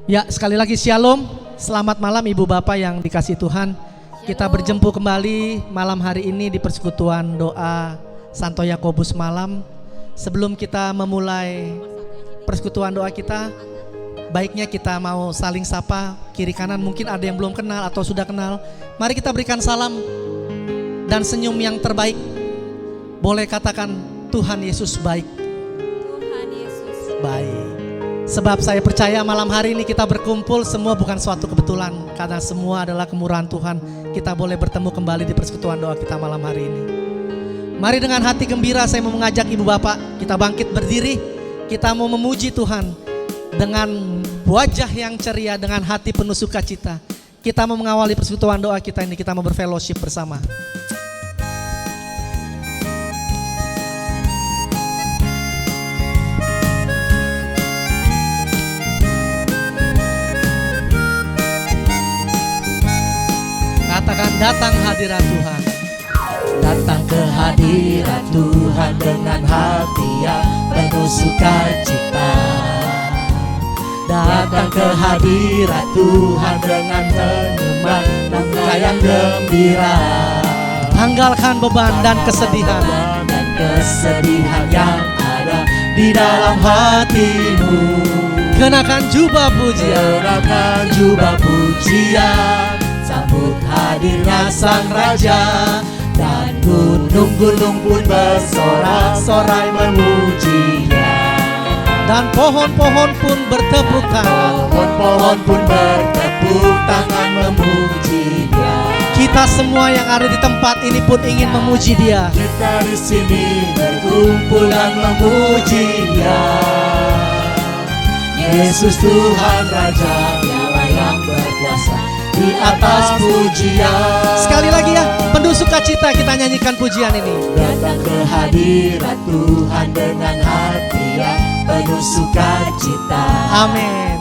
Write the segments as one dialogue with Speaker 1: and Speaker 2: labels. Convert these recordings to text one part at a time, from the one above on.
Speaker 1: Ya, sekali lagi shalom. Selamat malam Ibu Bapak yang dikasih Tuhan. Kita berjumpa kembali malam hari ini di persekutuan doa Santo Yakobus malam. Sebelum kita memulai persekutuan doa kita, baiknya kita mau saling sapa kiri kanan. Mungkin ada yang belum kenal atau sudah kenal. Mari kita berikan salam dan senyum yang terbaik. Boleh katakan Tuhan Yesus baik.
Speaker 2: Tuhan Yesus
Speaker 1: baik. Sebab saya percaya malam hari ini kita berkumpul semua bukan suatu kebetulan, karena semua adalah kemurahan Tuhan. Kita boleh bertemu kembali di persekutuan doa kita malam hari ini. Mari dengan hati gembira saya mau mengajak Ibu Bapak, kita bangkit berdiri. Kita mau memuji Tuhan dengan wajah yang ceria, dengan hati penuh sukacita. Kita mau mengawali persekutuan doa kita ini, kita mau berfellowship bersama. Katakan datang hadirat Tuhan.
Speaker 3: Datang ke hadirat Tuhan dengan hati yang penuh sukacita. Datang ke hadirat Tuhan dengan senyuman muka yang gembira.
Speaker 1: Tanggalkan beban dan kesedihan
Speaker 3: yang ada di dalam hatimu.
Speaker 1: Kenakan jubah pujian.
Speaker 3: Kenakan jubah pujian, sambut hadirnya Sang Raja. Dan gunung-gunung pun bersorak-sorai memuji-Nya.
Speaker 1: Dan pohon-pohon pun bertepuk tangan.
Speaker 3: Pohon-pohon pun bertepuk tangan memuji-Nya.
Speaker 1: Kita semua yang ada di tempat ini pun ingin memuji Dia.
Speaker 3: Kita di sini berkumpul dan memuji-Nya. Yesus Tuhan Raja, Dialah yang berkuasa di atas pujian.
Speaker 1: Sekali lagi ya, penuh sukacita kita nyanyikan pujian ini.
Speaker 3: Datang ke hadirat Tuhan dengan hati yang penuh sukacita.
Speaker 1: Amin.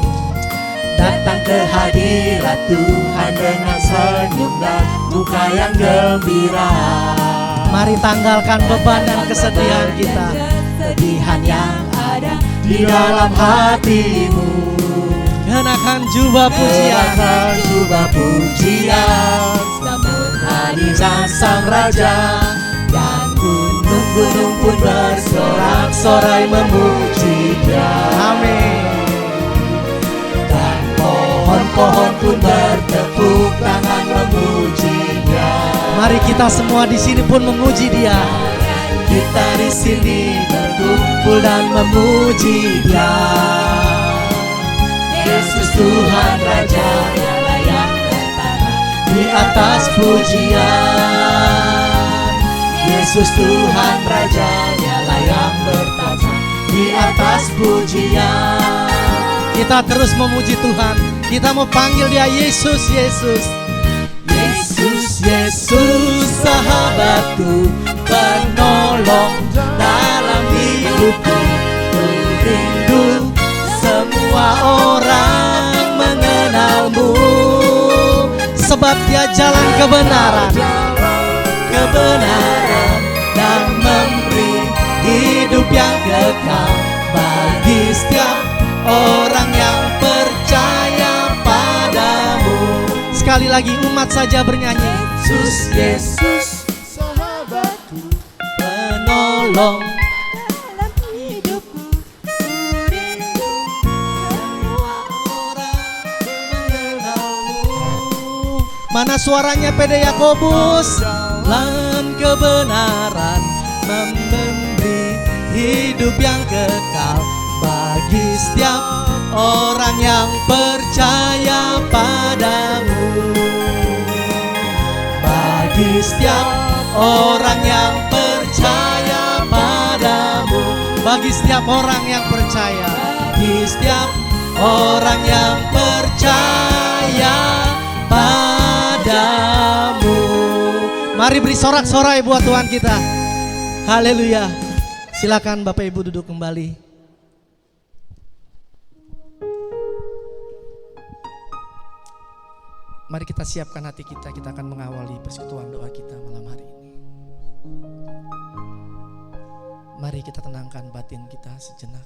Speaker 3: Datang ke hadirat Tuhan dengan senyum dan muka yang gembira.
Speaker 1: Mari tanggalkan beban dan kesedihan kita.
Speaker 3: Kesedihan yang ada di dalam hatimu.
Speaker 1: Kenakan jubah pujian.
Speaker 3: Kenakan jubah pujian, sambut hadirat Sang Raja. Dan gunung-gunung pun bersorak-sorai memuji-Nya.
Speaker 1: Amin.
Speaker 3: Dan pohon-pohon pun bertepuk tangan memuji-Nya.
Speaker 1: Mari kita semua di sini pun memuji Dia.
Speaker 3: Kita di sini berkumpul dan memuji Dia. Yesus Tuhan Raja, Dialah yang bertata di atas pujian. Yesus Tuhan Raja, Dialah yang bertata di atas pujian.
Speaker 1: Kita terus memuji Tuhan. Kita mau panggil Dia Yesus, Yesus.
Speaker 3: Yesus, Yesus, sahabatku, penolong dalam hidupku. Ku rindu semua orang mengenalmu,
Speaker 1: sebab Dia jalan kebenaran,
Speaker 3: dan memberi hidup yang kekal bagi setiap orang yang percaya padamu.
Speaker 1: Sekali lagi umat saja bernyanyi.
Speaker 3: Yesus, Yesus, sahabatku, penolong
Speaker 2: dalam hidupku. Ku rindu semua orang mengenalmu.
Speaker 1: Mana suaranya PD Yakobus? Jalan kebenaran, memberi hidup yang kekal bagi setiap orang yang percaya padamu. Bagi setiap orang yang percaya padamu. Bagi setiap orang yang percaya. Bagi setiap orang yang percaya padamu. Mari beri sorak-sorai buat Tuhan kita. Haleluya. Silakan Bapak Ibu duduk kembali. Mari kita siapkan hati kita akan mengawali persekutuan doa kita malam hari ini. Mari kita tenangkan batin kita sejenak.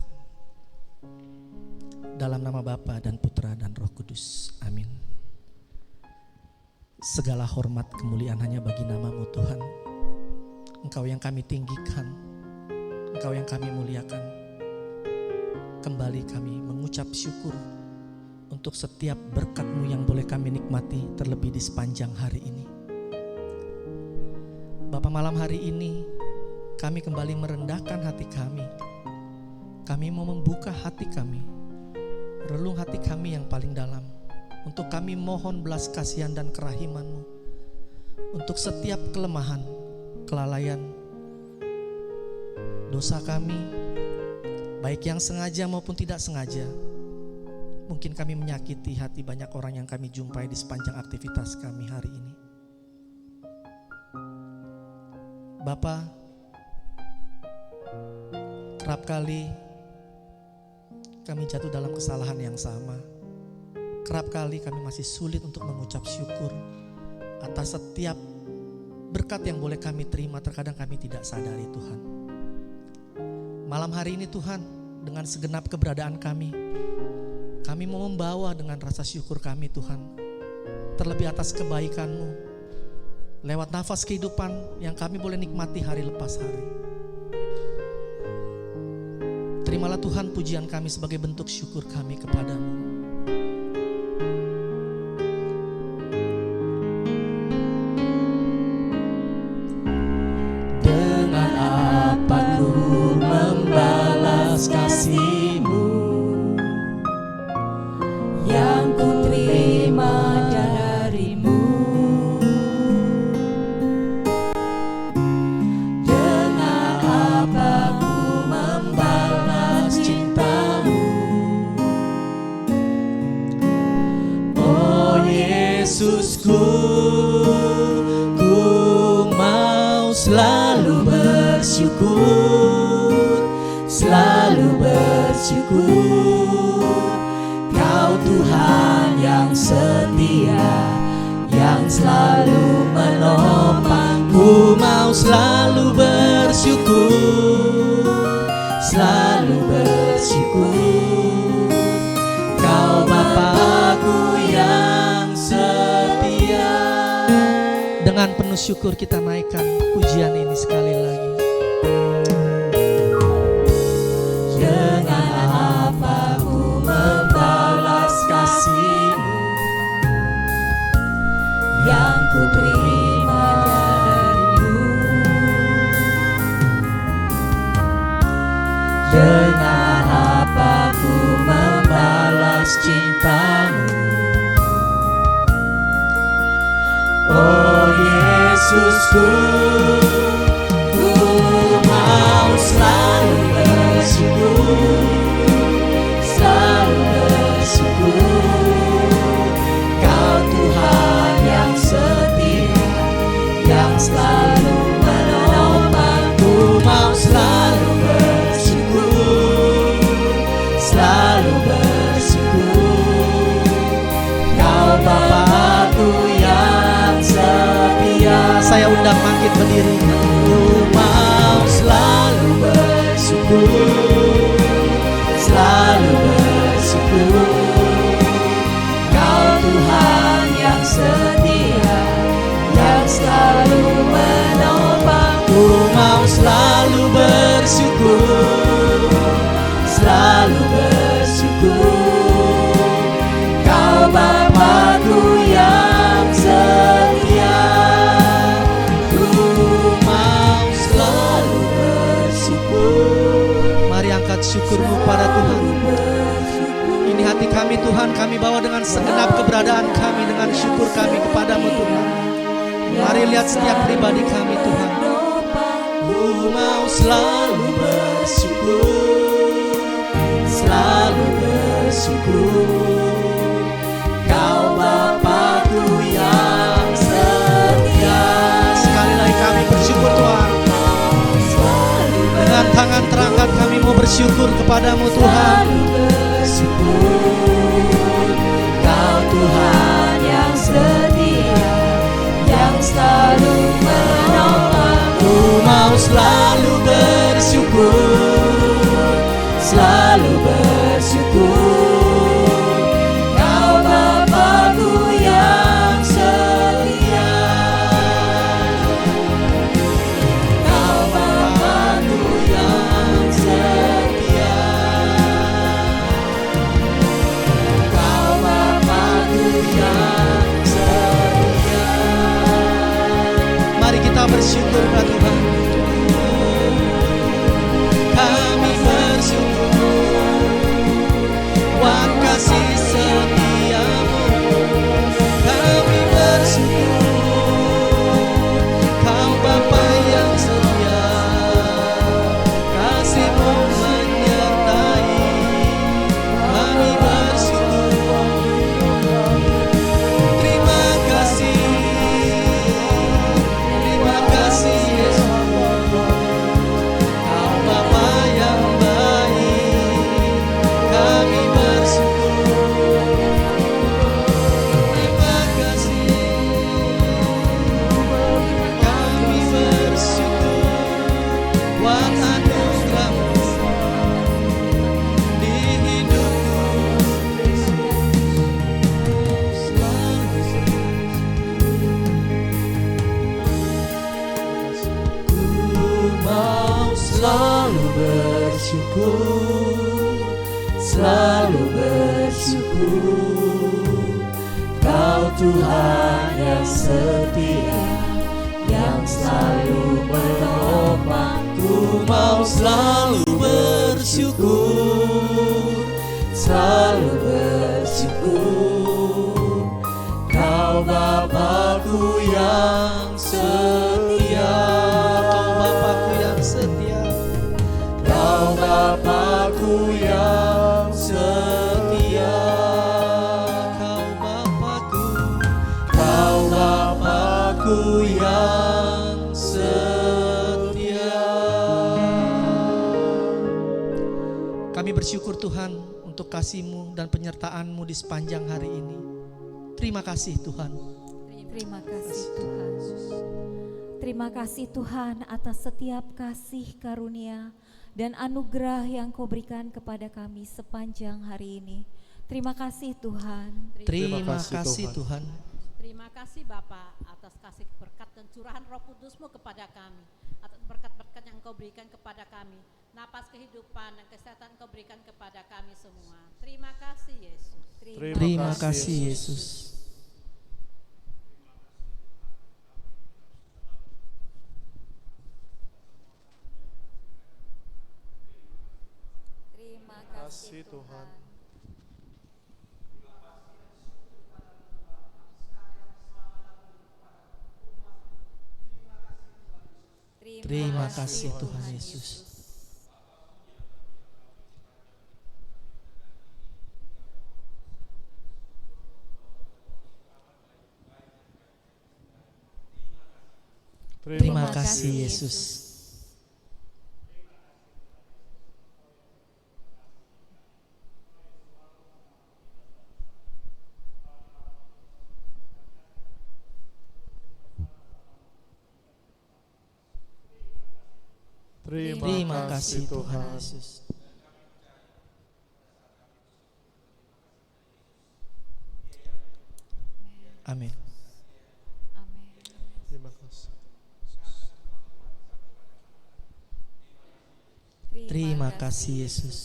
Speaker 1: dalam nama Bapa dan Putra dan Roh Kudus. Amin. Segala hormat kemuliaan hanya bagi nama-Mu Tuhan. Engkau yang kami tinggikan, Engkau yang kami muliakan. Kembali kami mengucap syukur untuk setiap berkat-Mu yang boleh kami nikmati terlebih di sepanjang hari ini. Bapa, malam hari ini kami kembali merendahkan hati kami. Kami mau membuka hati kami, relung hati kami yang paling dalam. Untuk kami mohon belas kasihan dan kerahiman-Mu untuk setiap kelemahan, kelalaian, dosa kami, baik yang sengaja maupun tidak sengaja. Mungkin kami menyakiti hati banyak orang yang kami jumpai di sepanjang aktivitas kami hari ini. Bapa, kerap kali kami jatuh dalam kesalahan yang sama. Kerap kali kami masih sulit untuk mengucap syukur atas setiap berkat yang boleh kami terima. Terkadang kami tidak sadari Tuhan. Malam hari ini Tuhan, dengan segenap keberadaan kami mau membawa dengan rasa syukur kami Tuhan. Terlebih atas kebaikan-Mu, lewat nafas kehidupan yang kami boleh nikmati hari lepas hari. Terimalah Tuhan pujian kami sebagai bentuk syukur kami kepadamu.
Speaker 3: Dengan apa ku membalas kasih-Mu yang ku terima dari-Mu? Dengan apa ku membalas cinta-Mu? Oh Yesusku, ku mau selalu bersyukur, selalu bersyukur. Kau Tuhan yang setia, yang selalu menopang. Ku mau selalu bersyukur, selalu bersyukur. Kau Bapa-Ku yang setia.
Speaker 1: Dengan penuh syukur kita naikkan pujian ini sekali lagi.
Speaker 3: Dengan apa ku membalas kasih-Mu yang ku terima dari-Mu? Dengan apa ku membalas cinta-Mu? Oh Yesusku, ku mau selalu bersyukur, selalu bersyukur. Kau Tuhan yang setia, yang selalu menopang. Ku mau selalu bersyukur, selalu bersyukur. Kau Bapa-Ku yang setia.
Speaker 1: Saya undang bangkit berdiri.
Speaker 3: Ku mau selalu bersyukur, selalu bersyukur. Kau Tuhan yang setia, yang selalu menopang. Ku mau selalu bersyukur, selalu bersyukur. Kau Bapa-Ku yang setia. Ku mau selalu bersyukur.
Speaker 1: Mari angkat syukur-Mu pada Tuhan. Ini hati kami Tuhan, kami bawa dengan segenap keberadaan kami, dengan syukur kami kepadamu Tuhan. Mari lihat setiap pribadi kami Tuhan.
Speaker 3: Ku mau selalu bersyukur, selalu bersyukur. Kau Bapa-Ku yang setia.
Speaker 1: Sekali lagi kami bersyukur Tuhan. Dengan tangan terangkat kami mau bersyukur kepadamu Tuhan.
Speaker 3: Selalu bersyukur. Kau Tuhan yang setia, yang selalu menolong. Ku mau selalu bersyukur, selalu bersyukur.
Speaker 1: bersyukur Pak Tuhan. Kami bersyukur buat kasih setiamu. Kami bersyukur Kau Bapa yang setia, kasih-Mu menyertai. Kami bersyukur, terima kasih Yesus. Kau Bapa yang baik, kami bersyukur. Terima kasih, kami bersyukur buat anugerah-Mu di hidupku. Selalu bersyukur, selalu bersyukur. Kau Tuhan yang setia, yang selalu menopang. Ku mau selalu bersyukur, selalu bersyukur. Kau Bapakku yang setia, Kau Bapakku yang setia, Kau Bapakku yang setia. Kau Bapakku yang setia. Kami bersyukur Tuhan untuk kasih-Mu dan penyertaan-Mu di sepanjang hari ini. Terima kasih Tuhan.
Speaker 2: Terima kasih Tuhan. Terima kasih Tuhan atas setiap kasih karunia dan anugerah yang Kau berikan kepada kami sepanjang hari ini. Terima kasih Tuhan.
Speaker 1: Terima kasih Tuhan.
Speaker 4: Terima kasih Bapa atas kasih berkat dan curahan Roh Kudus-Mu kepada kami, atas berkat-berkat yang Kau berikan kepada kami, napas kehidupan dan kesehatan Kau berikan kepada kami semua. Terima kasih Yesus.
Speaker 1: Terima kasih Yesus.
Speaker 2: Terima kasih Tuhan.
Speaker 1: Terima kasih Tuhan Yesus. Terima kasih Yesus. Terima kasih Tuhan Yesus. Amin.
Speaker 2: Amin.
Speaker 3: Terima kasih.
Speaker 1: Terima kasih Yesus.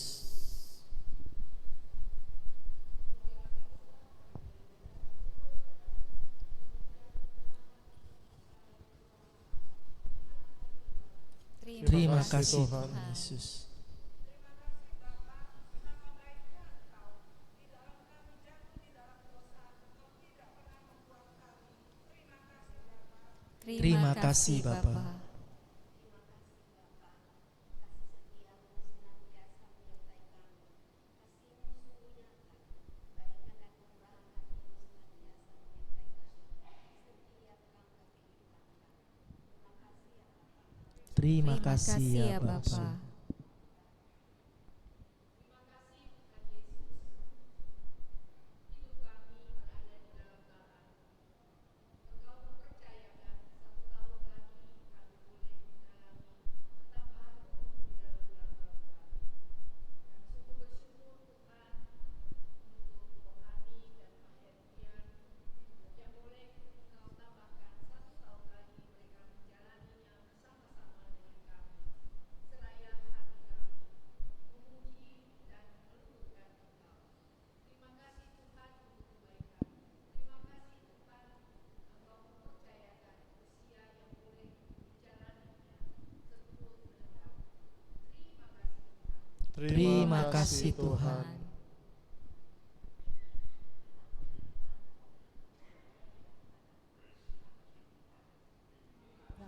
Speaker 1: Terima kasih Tuhan Yesus. Terima kasih Bapa. Terima kasih ya Bapa. Terima kasih Tuhan.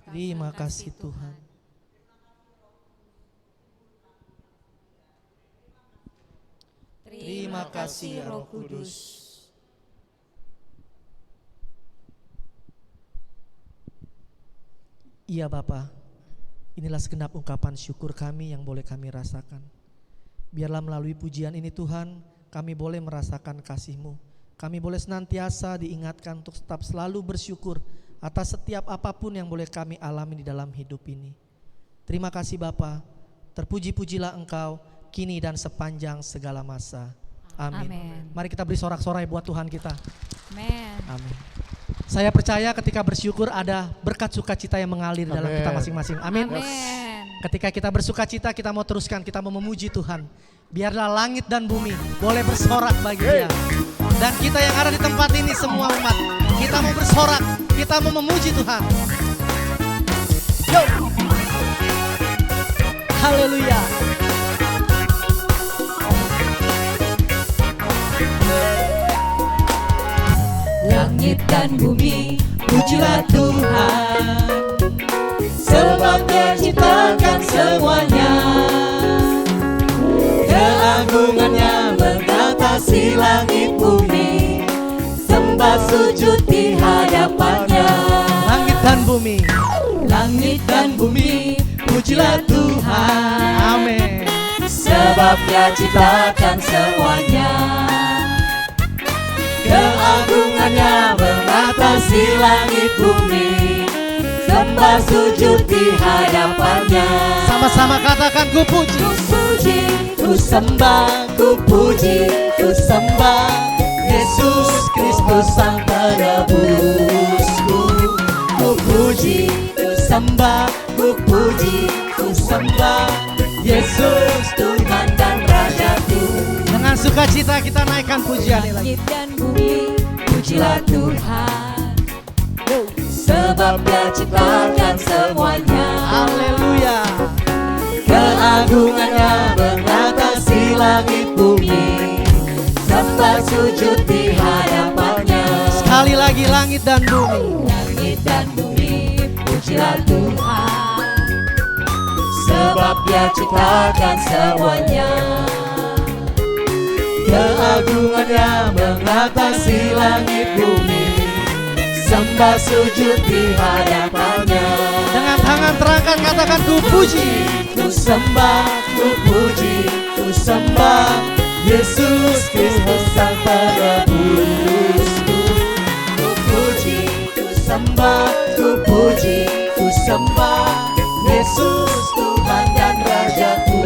Speaker 1: Terima kasih Tuhan.
Speaker 2: Terima kasih Roh Kudus.
Speaker 1: Iya Bapa, inilah segenap ungkapan syukur kami yang boleh kami rasakan. Biarlah melalui pujian ini Tuhan, kami boleh merasakan kasih-Mu. Kami boleh senantiasa diingatkan untuk tetap selalu bersyukur atas setiap apapun yang boleh kami alami di dalam hidup ini. Terima kasih Bapa, terpuji-pujilah Engkau kini dan sepanjang segala masa. Amin.
Speaker 2: Amin.
Speaker 1: Mari kita beri sorak-sorai buat Tuhan kita.
Speaker 2: Amin.
Speaker 1: Amin. Saya percaya ketika bersyukur ada berkat sukacita yang mengalir dalam kita masing-masing. Amin.
Speaker 2: Amin.
Speaker 1: Ketika kita bersukacita, kita mau teruskan, kita mau memuji Tuhan. Biarlah langit dan bumi boleh bersorak bagi Dia. Dan kita yang ada di tempat ini semua umat, kita mau bersorak, kita mau memuji Tuhan. Yo. Haleluya.
Speaker 2: Langit dan bumi, pujilah Tuhan, sebab Dia ciptakan semuanya. Keagungannya mengatasi langit bumi, sembah sujud di hadapannya.
Speaker 1: Langit dan bumi,
Speaker 2: Langit dan bumi, pujilah Tuhan,
Speaker 1: amin.
Speaker 2: sebab Dia ciptakan semuanya. Keagungannya mengatasi langit bumi, sembah sujud di hadapannya.
Speaker 1: Sama-sama katakan ku puji,
Speaker 2: Ku puji, ku sembah, ku puji, ku sembah Yesus Kristus Sang Penebusku. Ku puji, ku sembah, ku puji, ku sembah Yesus Tuhan dan Rajaku.
Speaker 1: dengan sukacita kita naikkan pujian ini lagi.
Speaker 2: Langit dan bumi, pujilah Tuhan, sebab Dia ciptakan semuanya.
Speaker 1: Haleluya.
Speaker 2: Keagungannya mengatasi langit bumi, sembah sujud di hadapannya.
Speaker 1: Sekali lagi langit dan bumi,
Speaker 2: Langit dan bumi, pujilah Tuhan, sebab Dia ciptakan semuanya.
Speaker 3: Keagungannya mengatasi langit bumi, sembah sujud di hadapannya.
Speaker 1: dengan tangan terangkat katakan ku puji,
Speaker 3: Ku sembah, ku puji, ku sembah Yesus Kristus Sang Penebusku. Ku puji, ku sembah, ku puji, ku sembah Yesus Tuhan dan Rajaku.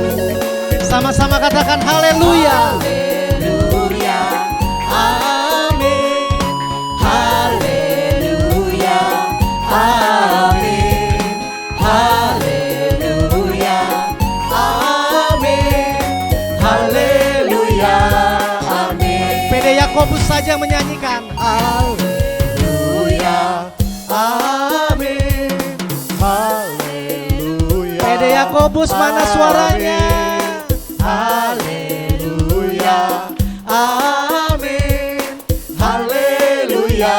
Speaker 1: sama-sama katakan haleluya.
Speaker 3: Haleluya, amin. Haleluya, amin. Haleluya, amin. Haleluya, amin.
Speaker 1: PD Yakobus saja menyanyikan.
Speaker 3: Haleluya, amin. Haleluya.
Speaker 1: PD Yakobus mana suaranya?
Speaker 3: Haleluya, amin. Haleluya,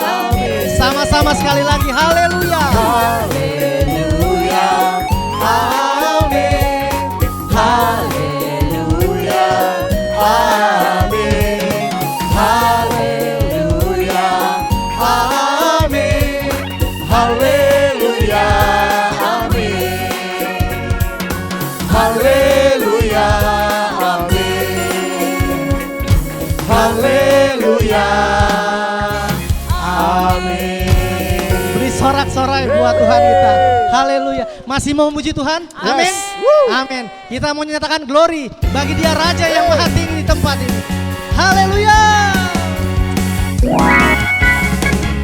Speaker 3: amin.
Speaker 1: Sama-sama sekali lagi haleluya.
Speaker 3: Haleluya, amin. Haleluya, amin. Haleluya, amin. Haleluya, amin. Haleluya, amin. Haleluya, amin.
Speaker 1: Beri sorak-sorai buat Tuhan kita. Haleluya. Masih mau memuji Tuhan? Amin. Amin. Kita mau menyatakan glory bagi Dia Raja yang maha tinggi di tempat ini. Haleluya.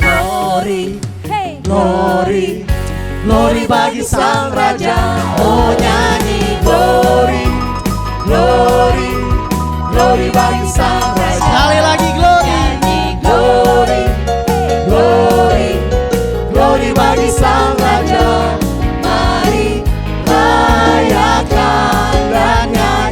Speaker 3: Glory,
Speaker 2: Hey.
Speaker 3: glory, glory bagi Sang Raja. Oh nyanyi glory, glory, glory bagi Sang Raja.
Speaker 1: Sekali lagi glory.
Speaker 3: Nyanyi glory, glory, glory bagi Sang Raja. Mari rayakan dan nyanyi.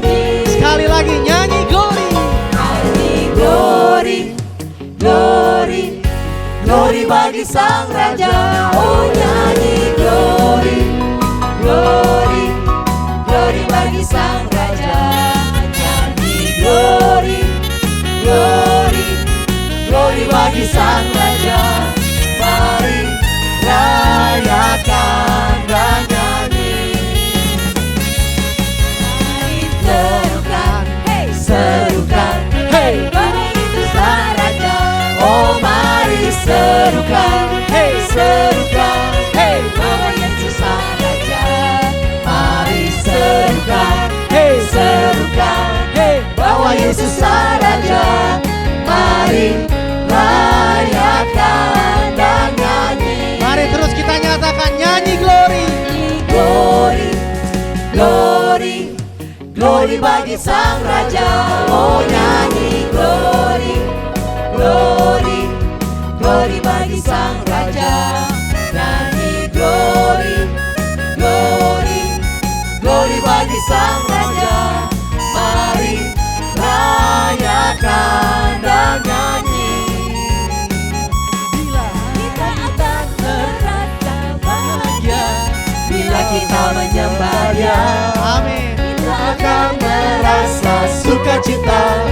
Speaker 3: glory bagi Sang Raja. Oh nyanyi glory, glory, glory bagi Sang Raja. Nyanyi glory, glory, glory bagi Sang Raja. Mari rayakan dan nyanyi. Bila kita akan merasa bahagia, bila kita menyembah Dia,
Speaker 1: Amin.
Speaker 3: kita akan merasa sukacita.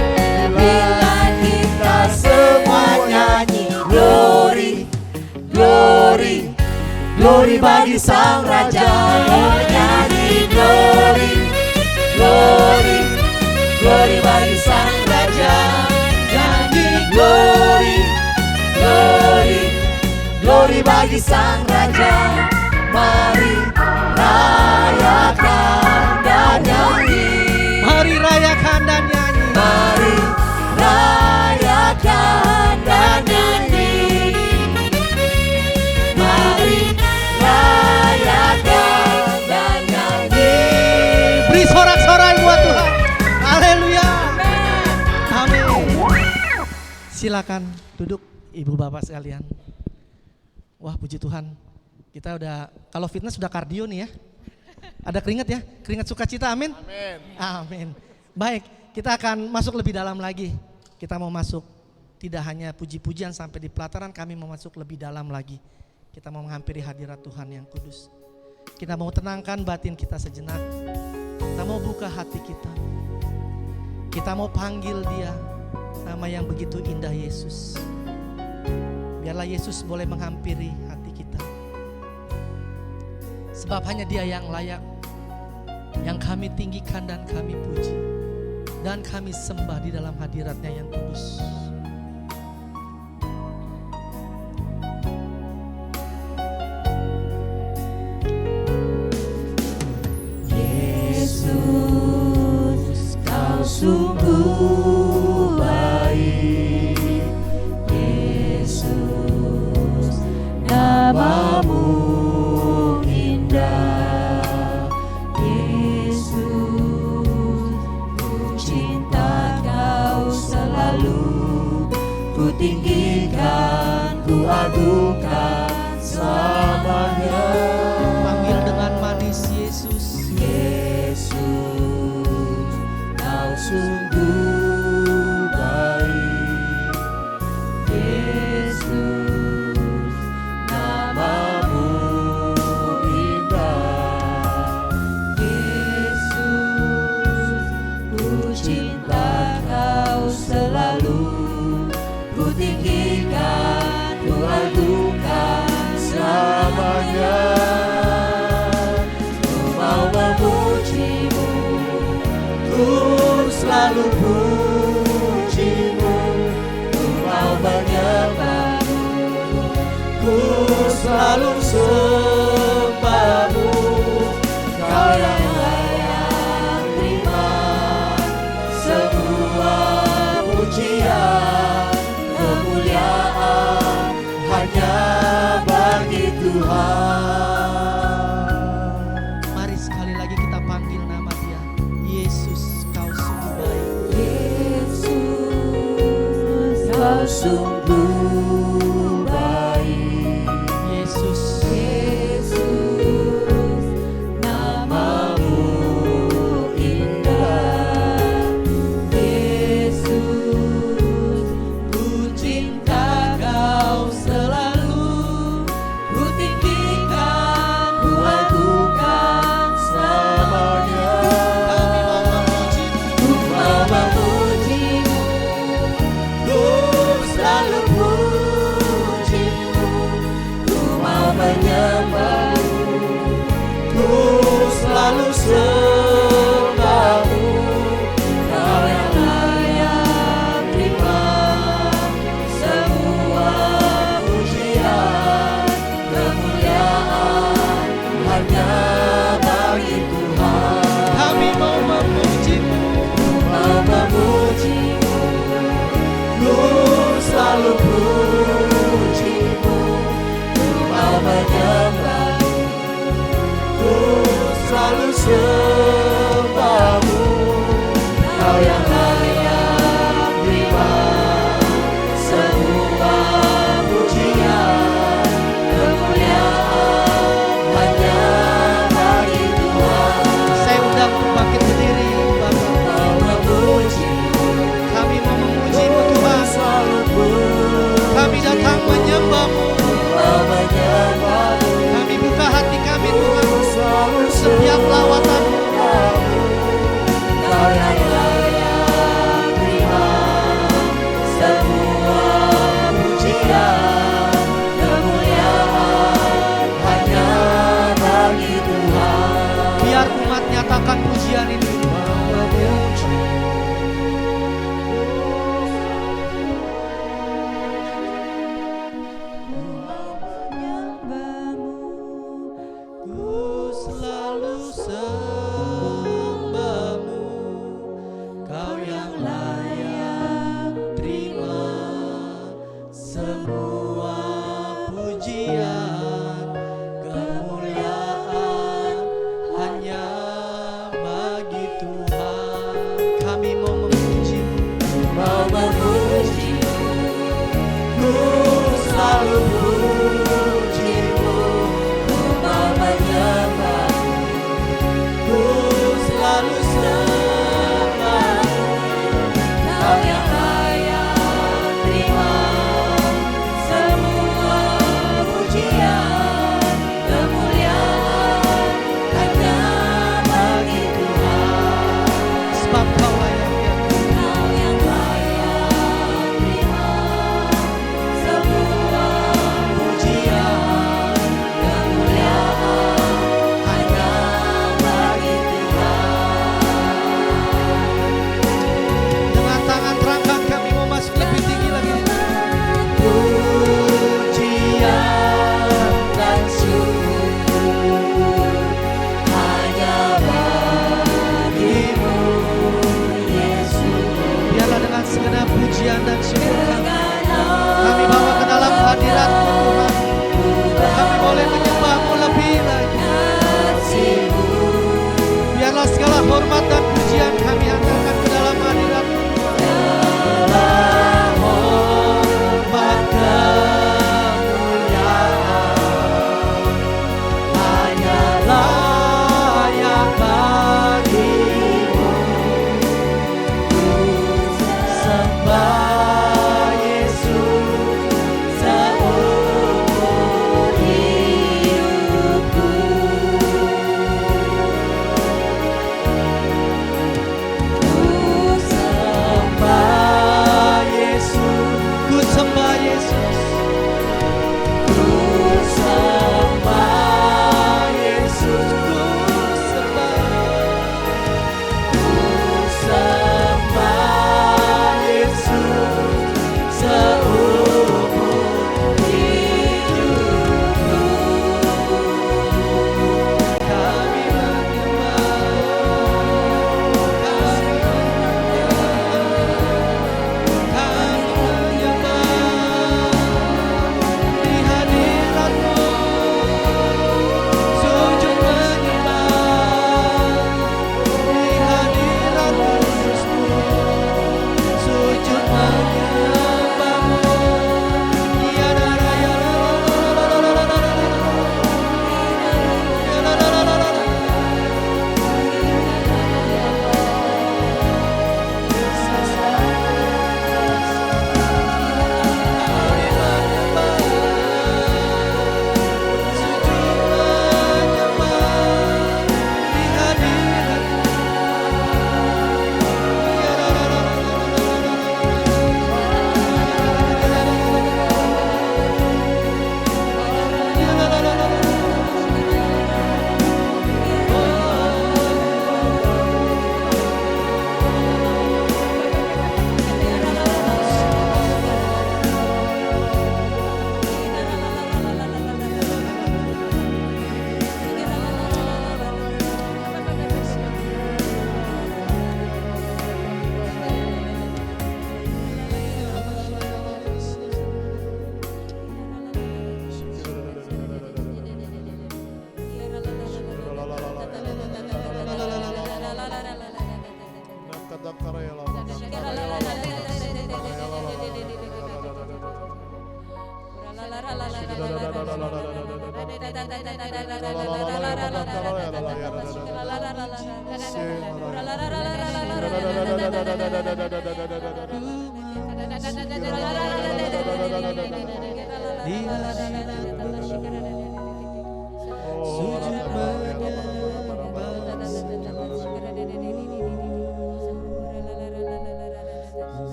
Speaker 3: Bila kita semua nyanyi glory, glory, glory bagi Sang Raja. Oh nyanyi glory, glory, glory bagi Sang Raja. Nyanyi glory, glory, glory bagi Sang Raja. Mari rayakan dan nyanyi.
Speaker 1: Mari rayakan dan nyanyi.
Speaker 3: Mari rayakan dan nyanyi. Mari rayakan dan nyanyi.
Speaker 1: Beri sorak-sorai buat Tuhan. Haleluya. Amin. Silakan duduk Ibu Bapak sekalian. Wah, puji Tuhan. Kita udah, kalau fitness sudah kardio nih ya. Ada keringat ya, keringat sukacita, amin.
Speaker 3: Amin.
Speaker 1: Amin. Baik, kita akan masuk lebih dalam lagi. Kita mau masuk tidak hanya puji-pujian sampai di pelataran, kami mau masuk lebih dalam lagi. Kita mau menghampiri hadirat Tuhan yang kudus. Kita mau tenangkan batin kita sejenak. Kita mau buka hati kita. Kita mau panggil Dia, nama yang begitu indah, Yesus. Biarlah Yesus boleh menghampiri hati kita. Sebab hanya Dia yang layak, yang kami tinggikan dan kami puji, dan kami sembah di dalam hadirat-Nya yang kudus.
Speaker 3: Yesus, Kau sungguh baik. Yesus, namamu indah. Yesus, ku cinta Kau selalu. Ku tinggikan, ku agungkan selamanya.
Speaker 1: Panggil dengan manis Yesus.
Speaker 3: Yesus, Kau sungguh baik. Yesus, namamu indah. Yesus, ku cinta Kau selalu. Ku tinggikan, ku agungkan selamanya. Ku mau memuji-Mu, ku selalu puji-Mu. Ku mau menyembah-Mu, ku selalu sembah-Mu. Kau yang layak terima semua pujian, kemuliaan hanya bagi Tuhan.
Speaker 1: Mari sekali lagi kita panggil nama Dia. Yesus, Kau sungguh baik.
Speaker 3: Yesus, Kau sungguh baik.
Speaker 1: Yesus,
Speaker 3: Yesus, namamu indah. Yesus, ku cinta Kau selalu. Ku tinggikan, ku agungkan selamanya. Ku mau memuji-Mu, ku selalu puji-Mu. Ku mau menyembah-Mu, ku selalu sembah-Mu. Kau yang layak terima semua pujian, kemuliaan hanya bagi Tuhan.
Speaker 1: kami mau memuji-Mu.
Speaker 3: Mau memuji-Mu, ku selalu puji-Mu. Ku mau menyembah-Mu, ku selalu sembah-Mu.
Speaker 1: lawatan-lawatan.
Speaker 3: Kau yang layak terima semua pujian, kemuliaan hanya bagi Tuhan.
Speaker 1: Biar umat nyatakan pujian ini. Ku selalu sembahmu, Kau yang layak terima semua pujian, kemuliaan hanya bagi Tuhan. Kami mau memuji-Mu,
Speaker 3: Mau memuji-Mu, ku selalu puji-Mu, ku mau menyembah-Mu, ku selalu sembah-Mu. Kau yang layak terima semua pujian, kemuliaan hanya bagi Tuhan.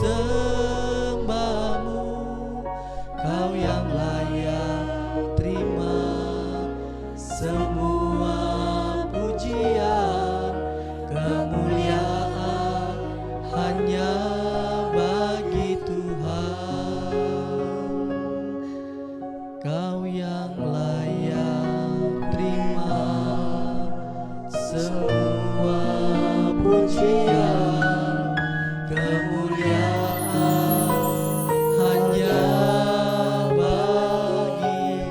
Speaker 1: sembahmu, Kau yang layak terima semua pujian, kemuliaan hanya bagi Tuhan. Kau yang layak terima semua pujian, kemuliaan hanya bagi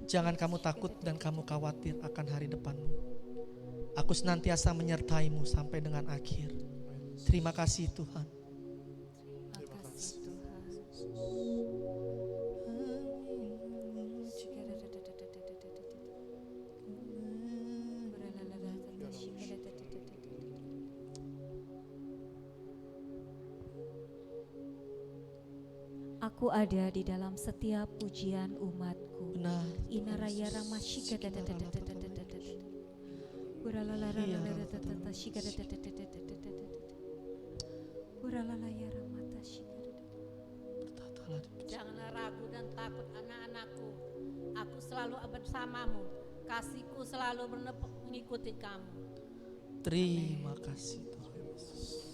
Speaker 1: Jangan kamu takut dan kamu khawatir akan hari depanmu. Aku senantiasa menyertaimu sampai dengan akhir. Terima kasih Tuhan.
Speaker 2: Terima kasih Tuhan. Aku ada di dalam setiap pujian umatku.
Speaker 1: Benar.
Speaker 2: Inaraya ramashika
Speaker 4: Janganlah ragu dan takut anak-anakku. Aku selalu bersamamu. Kasihku selalu mengikuti kamu.
Speaker 1: Terima kasih Tuhan Yesus.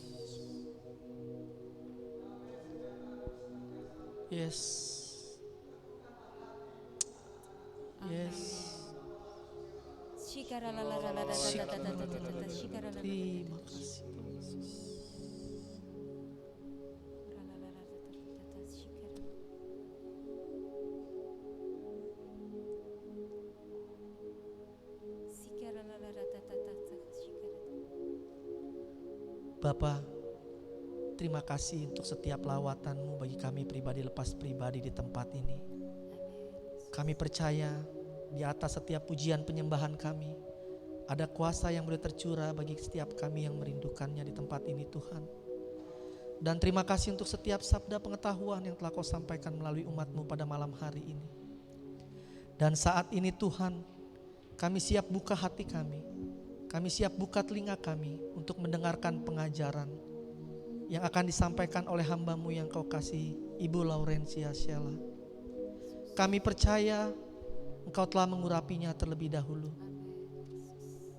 Speaker 1: Yes. Yes. Terima kasih Tuhan Yesus. Bapa, terima kasih untuk setiap lawatan-Mu bagi kami pribadi lepas pribadi di tempat ini. Kami percaya di atas setiap pujian penyembahan kami ada kuasa yang boleh tercurah bagi setiap kami yang merindukannya di tempat ini Tuhan. Dan terima kasih untuk setiap sabda pengetahuan yang telah Kau sampaikan melalui umat-Mu pada malam hari ini. Dan saat ini Tuhan, kami siap buka hati kami. Kami siap buka telinga kami untuk mendengarkan pengajaran yang akan disampaikan oleh hamba-Mu yang Kau kasih, Ibu Laurencia Sheila. Kami percaya Engkau telah mengurapinya terlebih dahulu.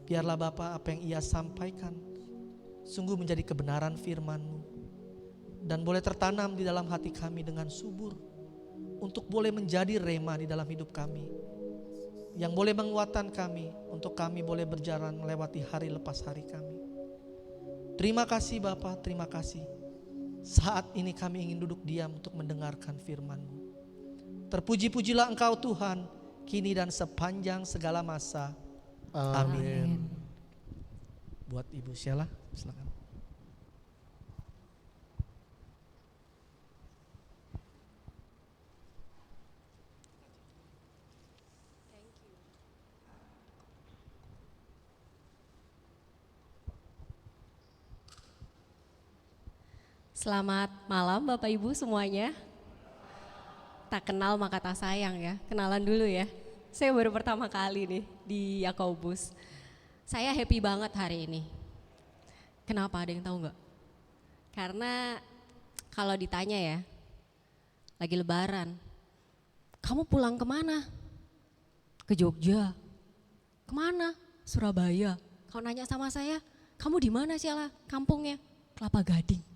Speaker 1: Biarlah Bapa apa yang ia sampaikan sungguh menjadi kebenaran firman-Mu dan boleh tertanam di dalam hati kami dengan subur untuk boleh menjadi rema di dalam hidup kami, yang boleh menguatkan kami untuk kami boleh berjalan melewati hari lepas hari kami. Terima kasih Bapa, terima kasih. Saat ini kami ingin duduk diam untuk mendengarkan firman-Mu. Terpuji-pujilah Engkau Tuhan, kini dan sepanjang segala masa. Amin. Buat Ibu Sheila, silakan.
Speaker 5: Selamat malam Bapak Ibu semuanya. Tak kenal maka tak sayang ya. Kenalan dulu ya. Saya baru pertama kali nih di Yakobus. Saya happy banget hari ini. Kenapa, ada yang tahu nggak? Karena kalau ditanya ya, lagi lebaran, kamu pulang kemana? Ke Jogja. Kemana? Surabaya. Kalau nanya sama saya, kamu di mana Sheila? Kampungnya? Kelapa Gading.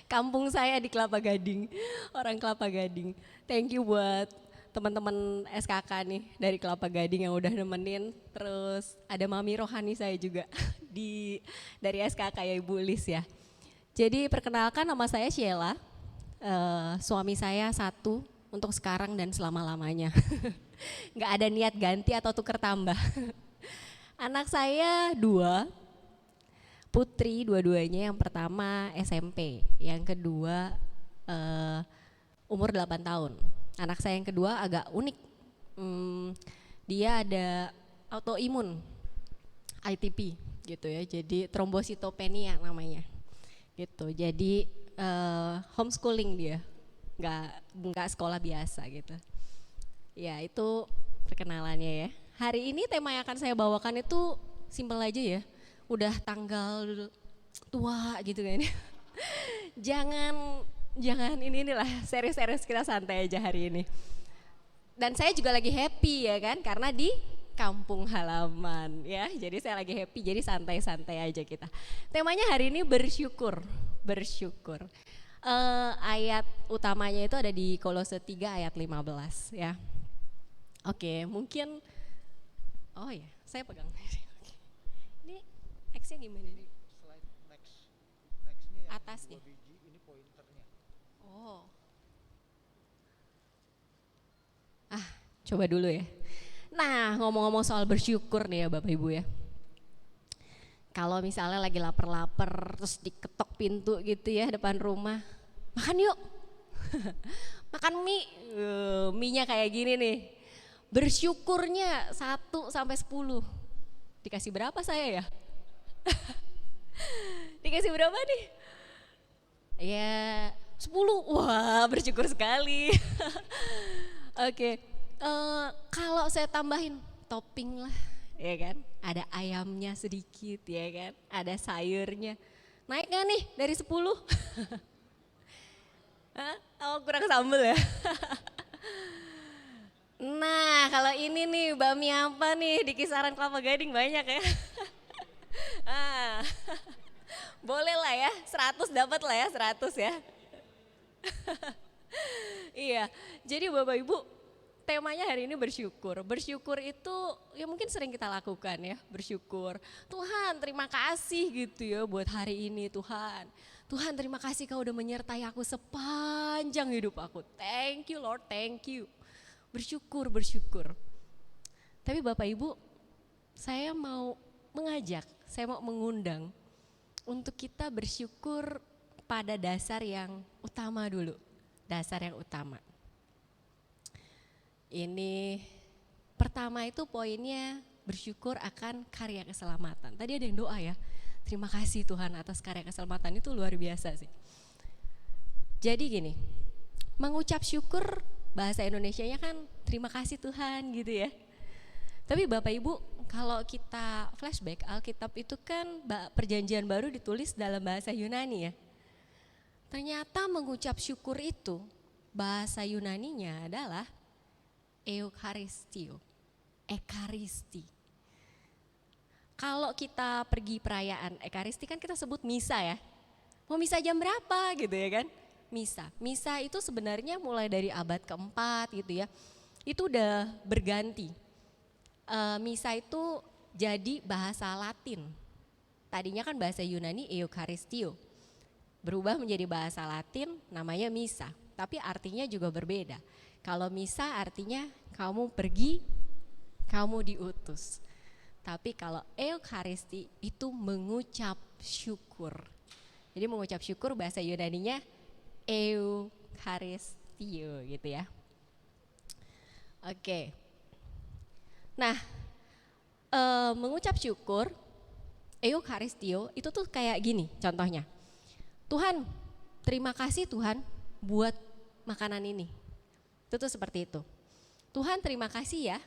Speaker 5: Kampung saya di Kelapa Gading, orang Kelapa Gading. Thank you buat teman-teman SKK nih dari Kelapa Gading yang udah nemenin. Terus ada Mami Rohani saya juga dari SKK ya Ibu Lis ya. Jadi perkenalkan, nama saya Sheila, suami saya satu untuk sekarang dan selama-lamanya. Nggak ada niat ganti atau tuker tambah. Anak saya 2. Putri dua-duanya, yang pertama SMP, yang kedua umur 8 tahun. Anak saya yang kedua agak unik, dia ada autoimun, ITP gitu ya, jadi trombositopenia namanya. gitu. Jadi homeschooling dia, nggak sekolah biasa gitu. Ya itu perkenalannya ya. Hari ini tema yang akan saya bawakan itu simpel aja ya. Udah tanggal tua gitu kan. jangan jangan inilah serius-serius, kita santai aja hari ini. Dan saya juga lagi happy ya kan, karena di kampung halaman ya. Jadi saya lagi happy, jadi santai-santai aja kita. Temanya hari ini bersyukur, bersyukur. Ayat utamanya itu ada di Kolose 3 ayat 15 ya. Oke, mungkin oh ya, saya pegang. Ini X-nya gimana nih?
Speaker 6: Slide nextnya yang
Speaker 5: Atasnya.
Speaker 6: 2 biji, ini pointernya.
Speaker 5: Oh. Coba dulu ya. Nah, ngomong-ngomong soal bersyukur nih ya Bapak Ibu ya. Kalau misalnya lagi lapar-lapar terus diketok pintu gitu ya depan rumah. Makan yuk. Makan mie. Mie-nya kayak gini nih. Bersyukurnya 1 sampai 10. Dikasih berapa saya ya? Dikasih berapa nih? Ya 10. Wah, bersyukur sekali. Oke. Kalau saya tambahin topping lah, ya kan? Ada ayamnya sedikit, ya kan? Ada sayurnya. Naik gak nih dari 10? Hah? Oh, kurang sambel ya? Nah, kalau ini nih bami apa nih di kisaran Kelapa Gading banyak ya. Boleh lah ya, 100 dapat lah ya, 100 ya. Iya, jadi Bapak Ibu, temanya hari ini bersyukur. Bersyukur itu ya mungkin sering kita lakukan ya, bersyukur. Tuhan terima kasih gitu ya buat hari ini Tuhan. Tuhan terima kasih kau udah menyertai aku sepanjang hidup aku. Thank you Lord, thank you. Bersyukur, bersyukur. Tapi Bapak Ibu, saya mau mengajak, saya mau mengundang untuk kita bersyukur pada dasar yang utama dulu. Dasar yang utama. Ini pertama itu poinnya bersyukur akan karya keselamatan. Tadi ada yang doa ya, terima kasih Tuhan atas karya keselamatan, itu luar biasa sih. Jadi gini, mengucap syukur bahasa Indonesianya kan terima kasih Tuhan gitu ya. Tapi Bapak Ibu kalau kita flashback Alkitab itu kan perjanjian baru ditulis dalam bahasa Yunani ya. Ternyata mengucap syukur itu bahasa Yunaninya adalah Eucharistio, Ekaristi. Kalau kita pergi perayaan Ekaristi kan kita sebut misa ya. Mau misa jam berapa gitu ya kan? Misa itu sebenarnya mulai dari abad keempat gitu ya. Itu udah berganti. Misa itu jadi bahasa Latin. Tadinya kan bahasa Yunani Eucharistio. Berubah menjadi bahasa Latin namanya misa. Tapi artinya juga berbeda. Kalau misa artinya kamu pergi, kamu diutus. Tapi kalau Eucharisti itu mengucap syukur. Jadi mengucap syukur bahasa Yunaninya Eucharistio gitu ya. Oke. Nah, mengucap syukur Eucharistio itu tuh kayak gini contohnya. Tuhan, terima kasih Tuhan buat makanan ini. Itu tuh seperti itu. Tuhan terima kasih ya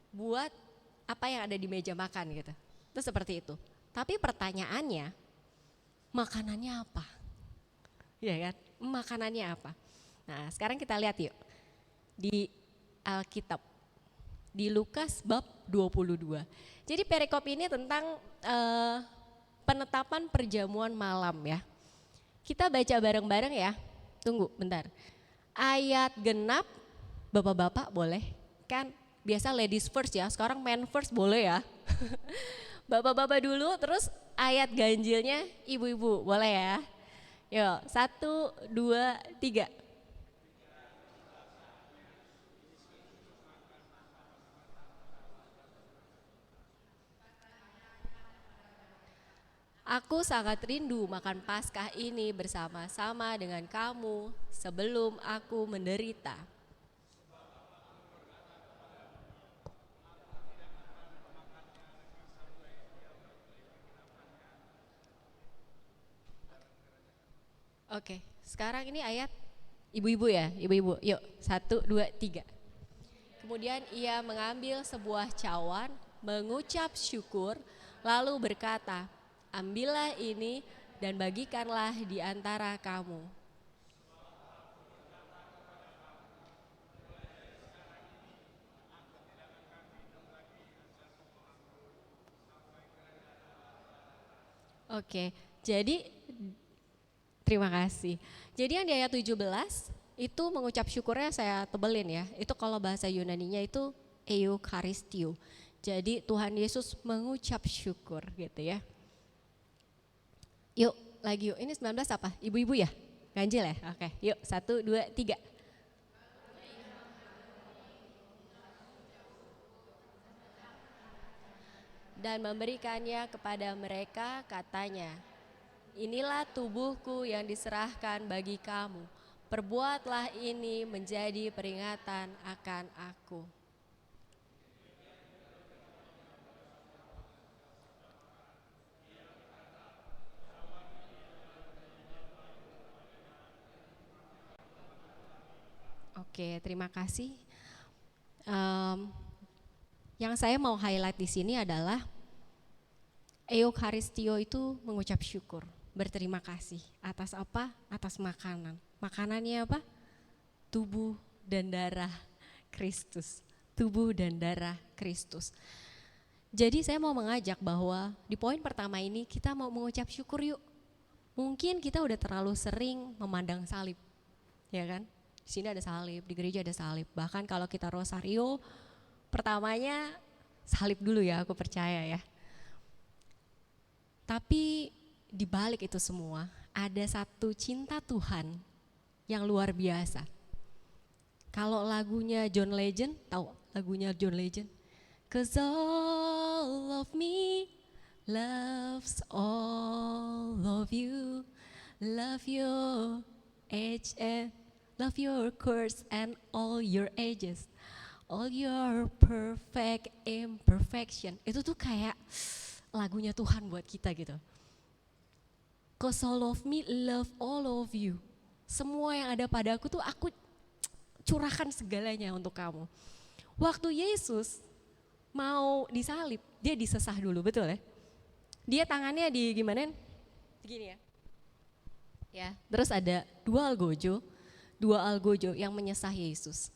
Speaker 5: buat apa yang ada di meja makan gitu. Itu seperti itu. Tapi pertanyaannya, makanannya apa? Iya kan? Makanannya apa? Nah sekarang kita lihat yuk di Alkitab. Di Lukas bab 22. Jadi perikop ini tentang penetapan perjamuan malam ya. Kita baca bareng-bareng ya. Tunggu bentar. Ayat genap, bapak-bapak boleh kan, biasa ladies first ya, sekarang men first boleh ya. Bapak-bapak dulu, terus ayat ganjilnya ibu-ibu boleh ya. Yuk 1, 2, 3. Aku sangat rindu makan Paskah ini bersama-sama dengan kamu sebelum aku menderita. Oke, sekarang ini ayat ibu-ibu ya, ibu-ibu. Yuk, 1, 2, 3. Kemudian ia mengambil sebuah cawan, mengucap syukur, lalu berkata, ambillah ini dan bagikanlah di antara kamu. Oke, jadi terima kasih. Jadi yang di ayat 17 itu mengucap syukurnya saya tebelin ya. Itu kalau bahasa Yunaninya itu eucharistio. Jadi Tuhan Yesus mengucap syukur gitu ya. Yuk lagi yuk, ini 19 apa? Ibu-ibu ya? Ganjil ya? Oke, yuk 1, 2, 3. Dan memberikannya kepada mereka katanya, inilah tubuhku yang diserahkan bagi kamu. Perbuatlah ini menjadi peringatan akan aku. Oke, terima kasih. Yang saya mau highlight di sini adalah Eucharistio itu mengucap syukur, berterima kasih atas apa? Atas makanan. Makanannya apa? Tubuh dan darah Kristus. Tubuh dan darah Kristus. Jadi saya mau mengajak bahwa di poin pertama ini kita mau mengucap syukur yuk. Mungkin kita udah terlalu sering memandang salib, ya kan? Di sini ada salib, di gereja ada salib. Bahkan kalau kita rosario, pertamanya salib dulu ya, aku percaya ya. Tapi di balik itu semua ada satu cinta Tuhan yang luar biasa. Kalau lagunya John Legend, tahu lagunya John Legend? 'Cause all of me loves all of you, love your age and love your course and all your ages, all your perfect imperfection. Itu tuh kayak lagunya Tuhan buat kita gitu. 'Cause all of me love all of you. Semua yang ada padaku tuh aku curahkan segalanya untuk kamu. Waktu Yesus mau disalib, dia disesah dulu, betul ya? Dia tangannya di gimana? Begini ya. Ya, terus ada dua algojo yang menyesah Yesus.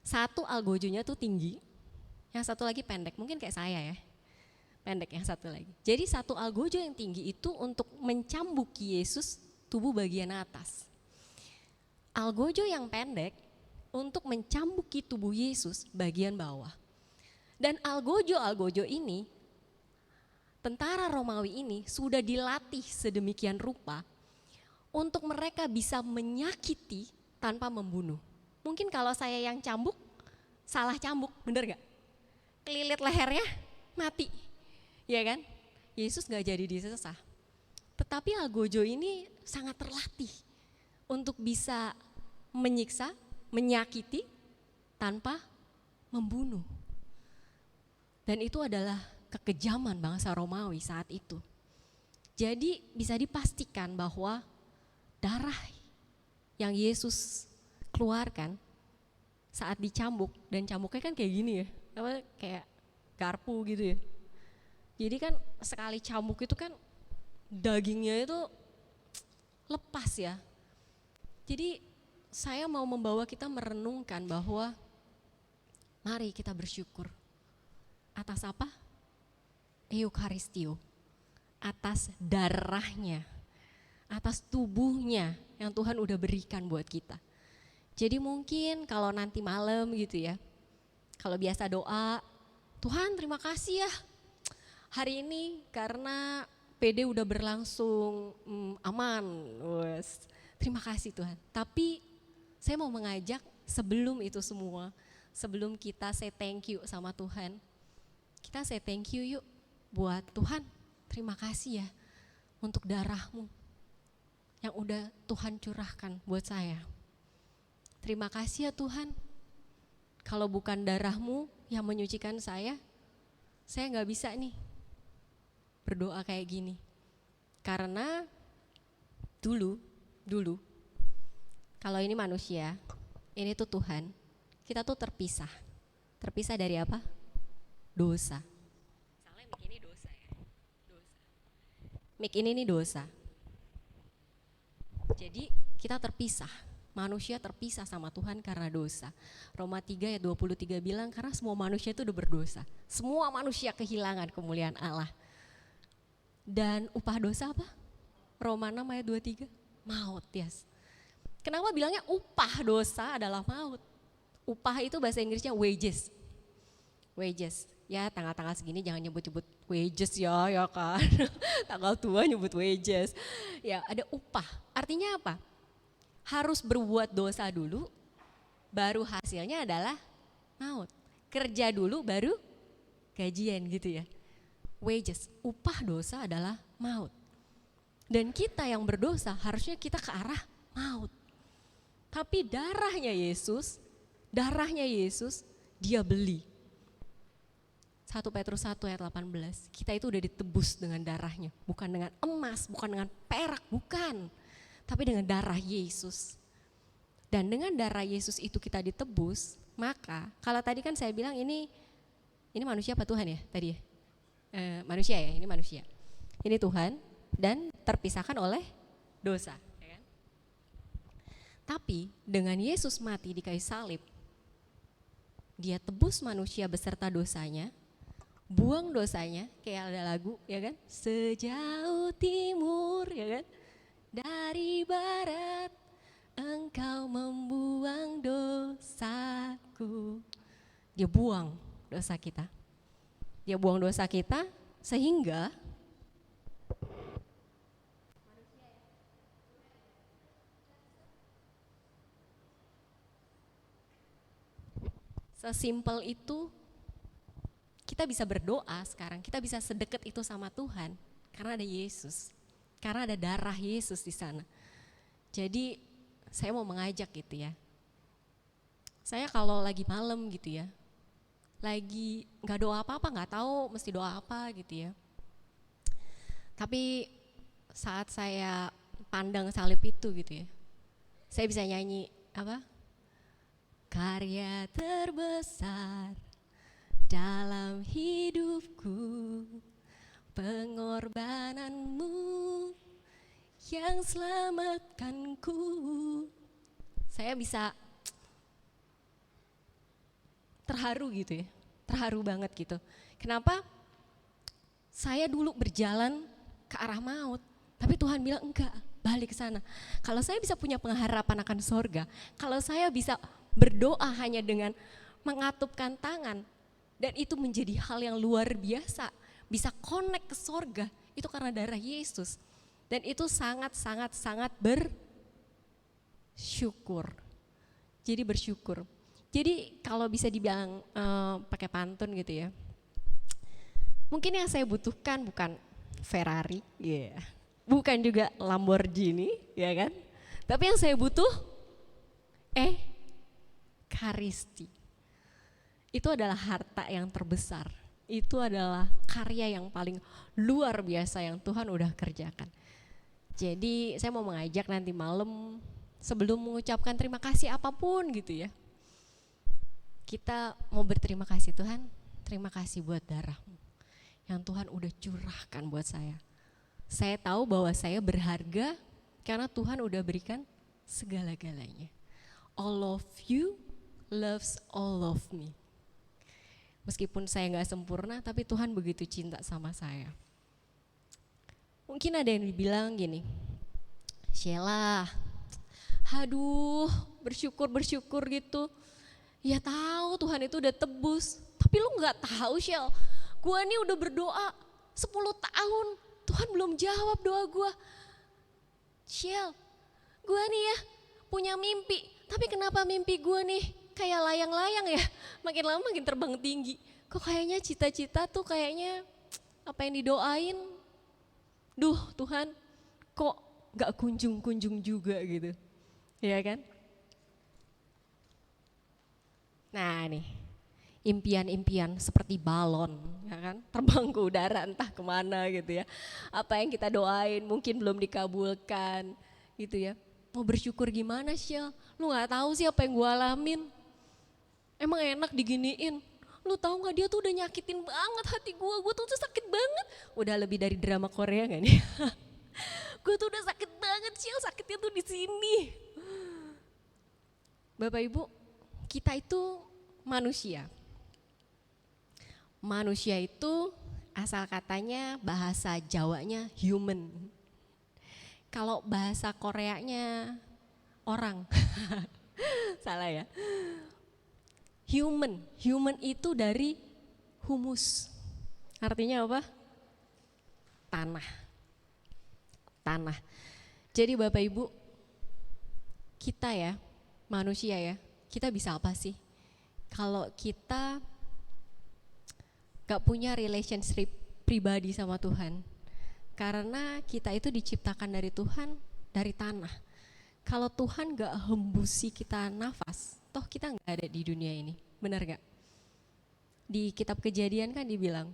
Speaker 5: Satu algojonya tuh tinggi, yang satu lagi pendek, mungkin kayak saya ya. Pendek yang satu lagi. Jadi satu algojo yang tinggi itu untuk mencambuki Yesus tubuh bagian atas. Algojo yang pendek untuk mencambuki tubuh Yesus bagian bawah. Dan algojo ini, tentara Romawi ini sudah dilatih sedemikian rupa untuk mereka bisa menyakiti tanpa membunuh. Mungkin kalau saya yang cambuk, salah cambuk, bener gak? Kelilit lehernya, mati. Ya kan? Yesus gak jadi disesah. Tetapi algojo ini sangat terlatih untuk bisa menyiksa, menyakiti tanpa membunuh. Dan itu adalah kekejaman bangsa Romawi saat itu. Jadi bisa dipastikan bahwa darah yang Yesus keluarkan saat dicambuk, dan cambuknya kan kayak gini ya, apa kayak garpu gitu ya. Jadi kan sekali cambuk itu kan dagingnya itu lepas ya. Jadi saya mau membawa kita merenungkan bahwa mari kita bersyukur. Atas apa? Eucharistio. Atas darahnya, atas tubuhnya yang Tuhan udah berikan buat kita. Jadi mungkin kalau nanti malam gitu ya, kalau biasa doa, Tuhan terima kasih ya hari ini karena PD udah berlangsung aman. Wes, terima kasih Tuhan. Tapi saya mau mengajak sebelum itu semua, sebelum kita say thank you sama Tuhan, kita say thank you yuk buat Tuhan. Terima kasih ya untuk darahmu yang udah Tuhan curahkan buat saya. Terima kasih ya Tuhan, kalau bukan darahmu yang menyucikan saya gak bisa nih berdoa kayak gini. Karena dulu dulu, kalau ini manusia, ini tuh Tuhan, kita tuh terpisah. Terpisah dari apa? Dosa. Misalnya mic ini dosa ya. Dosa. Mic ini nih dosa. Jadi kita terpisah. Manusia terpisah sama Tuhan karena dosa. Roma 3 ayat 23 bilang karena semua manusia itu udah berdosa. Semua manusia kehilangan kemuliaan Allah. Dan upah dosa apa? Roma 6 ayat 23, maut, yes. Kenapa bilangnya upah dosa adalah maut? Upah itu bahasa Inggrisnya wages. Wages. Ya tanggal-tanggal segini jangan nyebut-nyebut wages ya kan. Tanggal tua nyebut wages. Ya ada upah. Artinya apa? Harus berbuat dosa dulu, baru hasilnya adalah maut. Kerja dulu baru gajian gitu ya. Wages, upah dosa adalah maut. Dan kita yang berdosa harusnya kita ke arah maut. Tapi darahnya Yesus dia beli. 1 Petrus 1 ayat 18, kita itu udah ditebus dengan darahnya. Bukan dengan emas, bukan dengan perak, bukan. Tapi dengan darah Yesus. Dan dengan darah Yesus itu kita ditebus, maka kalau tadi kan saya bilang ini manusia apa Tuhan ya tadi ya? Manusia ya, ini manusia. Ini Tuhan dan terpisahkan oleh dosa. Ya kan? Tapi dengan Yesus mati di kayu salib, dia tebus manusia beserta dosanya, buang dosanya, kayak ada lagu ya kan? Sejauh timur ya kan? Dari barat engkau membuang dosaku. Dia buang dosa kita. Dia buang dosa kita sehingga sesimpel itu kita bisa berdoa sekarang, kita bisa sedekat itu sama Tuhan karena ada Yesus, karena ada darah Yesus di sana. Jadi saya mau mengajak gitu ya, saya kalau lagi malam gitu ya, lagi nggak doa apa-apa, nggak tahu mesti doa apa gitu ya. Tapi saat saya pandang salib itu gitu ya, saya bisa nyanyi apa? Karya terbesar dalam hidupku, pengorbananmu yang selamatkanku. Saya bisa terharu gitu ya, terharu banget gitu. Kenapa? Saya dulu berjalan ke arah maut, tapi Tuhan bilang enggak, balik ke sana. Kalau saya bisa punya pengharapan akan sorga, kalau saya bisa berdoa hanya dengan mengatupkan tangan, dan itu menjadi hal yang luar biasa, bisa connect ke sorga, itu karena darah Yesus. Dan itu sangat bersyukur. Jadi bersyukur. Jadi kalau bisa dibilang pakai pantun gitu ya, mungkin yang saya butuhkan bukan Ferrari, bukan juga Lamborghini, ya kan? Tapi yang saya butuh, Karisti. Itu adalah harta yang terbesar. Itu adalah karya yang paling luar biasa yang Tuhan udah kerjakan. Jadi saya mau mengajak nanti malam sebelum mengucapkan terima kasih apapun gitu ya, kita mau berterima kasih Tuhan, terima kasih buat darah-Mu yang Tuhan udah curahkan buat saya. Saya tahu bahwa saya berharga karena Tuhan udah berikan segala-galanya. All of you loves all of me. Meskipun saya gak sempurna, tapi Tuhan begitu cinta sama saya. Mungkin ada yang dibilang gini, Sheila, aduh bersyukur gitu. Ya tahu Tuhan itu udah tebus, tapi lu gak tahu Shel, gue nih udah berdoa 10 tahun, Tuhan belum jawab doa gue. Shel, gue nih ya punya mimpi, tapi kenapa mimpi gue nih kayak layang-layang ya, makin lama makin terbang tinggi. Kok kayaknya cita-cita tuh kayaknya apa yang didoain, duh Tuhan kok gak kunjung-kunjung juga gitu, ya kan? Nah nih, impian-impian seperti balon, ya kan? Terbang ke udara entah kemana gitu ya. Apa yang kita doain mungkin belum dikabulkan gitu ya. Mau bersyukur gimana Syel? Lu gak tahu sih apa yang gue alamin. Emang enak diginiin. Lu tahu gak dia tuh udah nyakitin banget hati gue tuh sakit banget. Udah lebih dari drama Korea gak nih? Gue tuh udah sakit banget Syel, sakitnya tuh di sini. Bapak Ibu, kita itu manusia. Manusia itu asal katanya bahasa Jawanya human. Kalau bahasa Koreanya orang. Salah ya. Human itu dari humus. Artinya apa? Tanah. Jadi Bapak Ibu, kita ya, manusia ya, kita bisa apa sih? Kalau kita gak punya relationship pribadi sama Tuhan. Karena kita itu diciptakan dari Tuhan, dari tanah. Kalau Tuhan gak hembusi kita nafas, toh kita gak ada di dunia ini, benar gak? Di kitab Kejadian kan dibilang,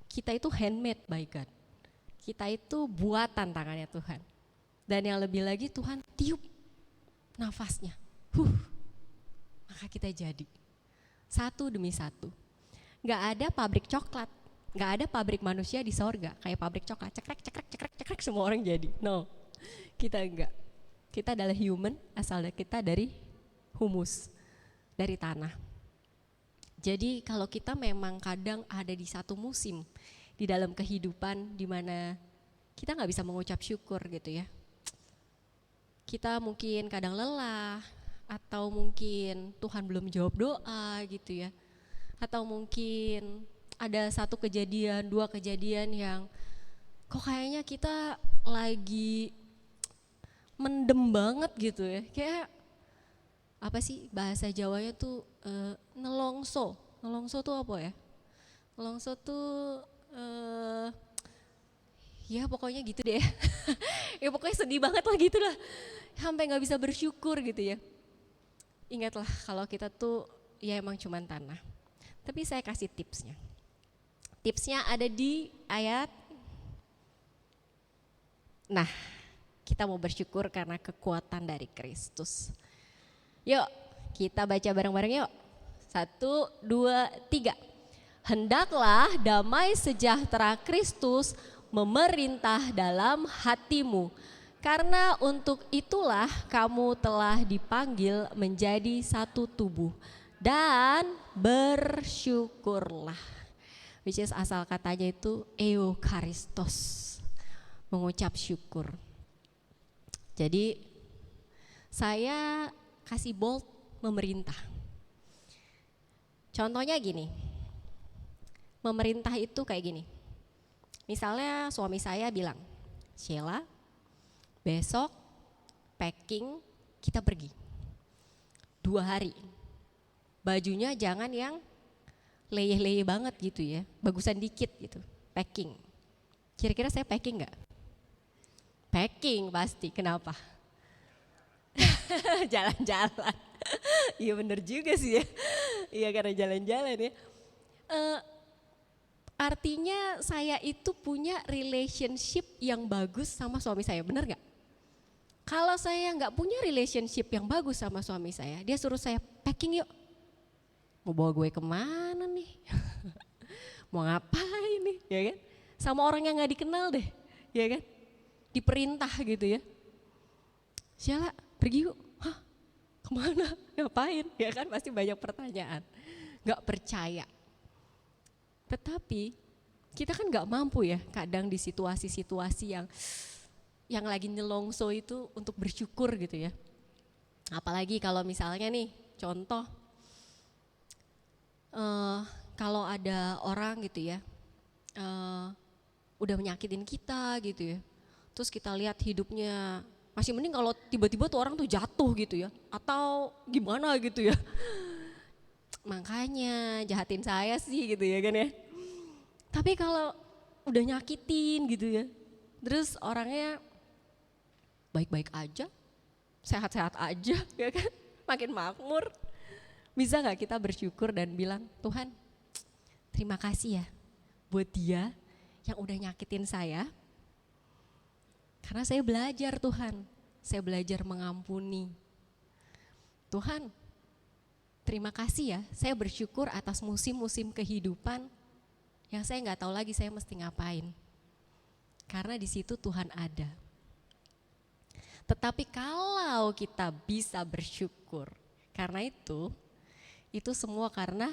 Speaker 5: kita itu handmade by God. Kita itu buatan tangannya Tuhan. Dan yang lebih lagi Tuhan tiup nafasnya. Maka kita jadi. Satu demi satu. Gak ada pabrik coklat. Gak ada pabrik manusia di sorga kayak pabrik coklat, cekrek semua orang jadi. No, kita enggak. Kita adalah human, asal kita dari humus, dari tanah. Jadi kalau kita memang kadang ada di satu musim di dalam kehidupan di mana kita nggak bisa mengucap syukur gitu ya. Kita mungkin kadang lelah, atau mungkin Tuhan belum jawab doa gitu ya. Atau mungkin ada satu kejadian, dua kejadian yang kok kayaknya kita lagi mendem banget gitu ya. Kayak apa sih bahasa Jawanya tuh nelongso. Nelongso tuh apa ya? Nelongso tuh ya pokoknya gitu deh. Ya pokoknya sedih banget lah gitu lah. Sampai gak bisa bersyukur gitu ya. Ingatlah kalau kita tuh ya emang cuman tanah. Tapi saya kasih tipsnya. Tipsnya ada di ayat. Nah, kita mau bersyukur karena kekuatan dari Kristus. Yuk, kita baca bareng-bareng yuk. 1, 2, 3. Hendaklah damai sejahtera Kristus memerintah dalam hatimu. Karena untuk itulah kamu telah dipanggil menjadi satu tubuh. Dan bersyukurlah. Which is asal katanya itu eucharistos, mengucap syukur. Jadi saya kasih bold memerintah. Contohnya gini, memerintah itu kayak gini. Misalnya suami saya bilang, Sheila besok packing kita pergi 2 hari. Bajunya jangan yang leyeh-leyeh banget gitu ya, bagusan dikit gitu, packing. Kira-kira saya packing gak? Packing pasti, kenapa? Jalan-jalan. Iya bener juga sih ya, iya karena jalan-jalan ya. Artinya saya itu punya relationship yang bagus sama suami saya, bener gak? Kalau saya gak punya relationship yang bagus sama suami saya, dia suruh saya packing yuk. Mau bawa gue kemana nih? Mau ngapain nih? Ya kan? Sama orang yang gak dikenal deh, ya kan? Diperintah gitu ya. Sheila pergi yuk. Hah? Kemana? Ngapain? Ya kan pasti banyak pertanyaan. Gak percaya. Tetapi kita kan gak mampu ya kadang di situasi-situasi yang lagi nyelongso itu untuk bersyukur gitu ya. Apalagi kalau misalnya nih contoh, kalau ada orang gitu ya, udah menyakitin kita gitu ya, terus kita lihat hidupnya masih mending kalau tiba-tiba tuh orang tuh jatuh gitu ya, atau gimana gitu ya. Makanya jahatin saya sih gitu ya kan ya. Tapi kalau udah nyakitin gitu ya, terus orangnya baik-baik aja, sehat-sehat aja ya kan, makin makmur. Bisa gak kita bersyukur dan bilang, Tuhan terima kasih ya buat dia yang udah nyakitin saya. Karena saya belajar Tuhan, saya belajar mengampuni. Tuhan, terima kasih ya, saya bersyukur atas musim-musim kehidupan yang saya nggak tahu lagi saya mesti ngapain. Karena di situ Tuhan ada. Tetapi kalau kita bisa bersyukur, karena itu semua karena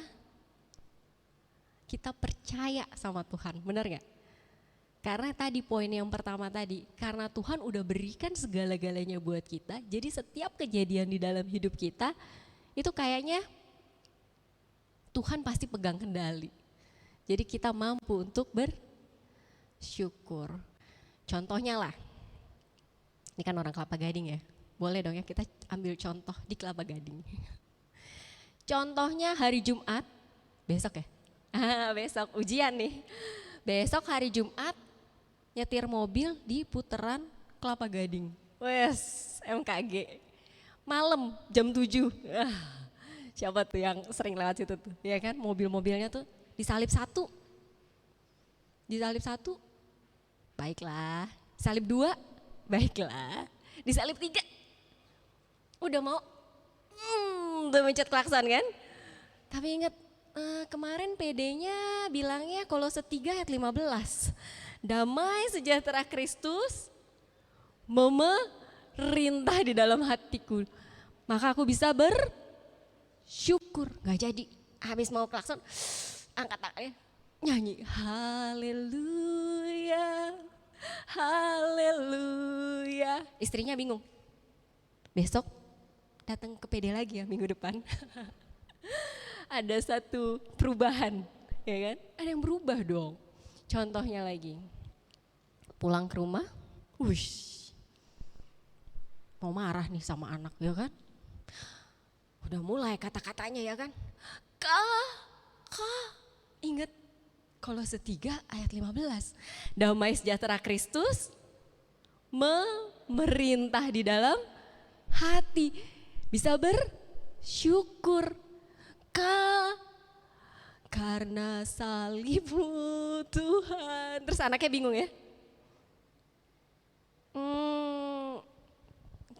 Speaker 5: kita percaya sama Tuhan, benar gak? Karena tadi poin yang pertama tadi, karena Tuhan udah berikan segala-galanya buat kita, jadi setiap kejadian di dalam hidup kita, itu kayaknya Tuhan pasti pegang kendali. Jadi kita mampu untuk bersyukur. Contohnya lah, ini kan orang Kelapa Gading ya, boleh dong ya kita ambil contoh di Kelapa Gading. Contohnya hari Jumat, besok ya? Besok ujian nih. Besok hari Jumat nyetir mobil di putaran Kelapa Gading. Wes, MKG. Malam jam 7. Siapa tuh yang sering lewat situ tuh? Ya kan, mobil-mobilnya tuh disalib 1. Disalib 1. Baiklah. Salib 2. Baiklah. Disalib 3. Udah mau udah mencet klakson kan? Tapi ingat kemarin PD-nya bilangnya Kolose 3 ayat 15. Damai sejahtera Kristus memerintah di dalam hatiku. Maka aku bisa bersyukur. Gak jadi, habis mau klakson, angkat tangannya, nyanyi. Haleluya, haleluya. Istrinya bingung. Besok datang ke PD lagi ya minggu depan. Ada satu perubahan, ya kan? Ada yang berubah dong. Contohnya lagi, pulang ke rumah, mau marah nih sama anak, ya kan? Udah mulai kata-katanya ya kan? Ingat Kolose 3 ayat 15. Damai sejahtera Kristus memerintah di dalam hati. Bisa bersyukur. Karena salibmu Tuhan. Terus anaknya bingung ya.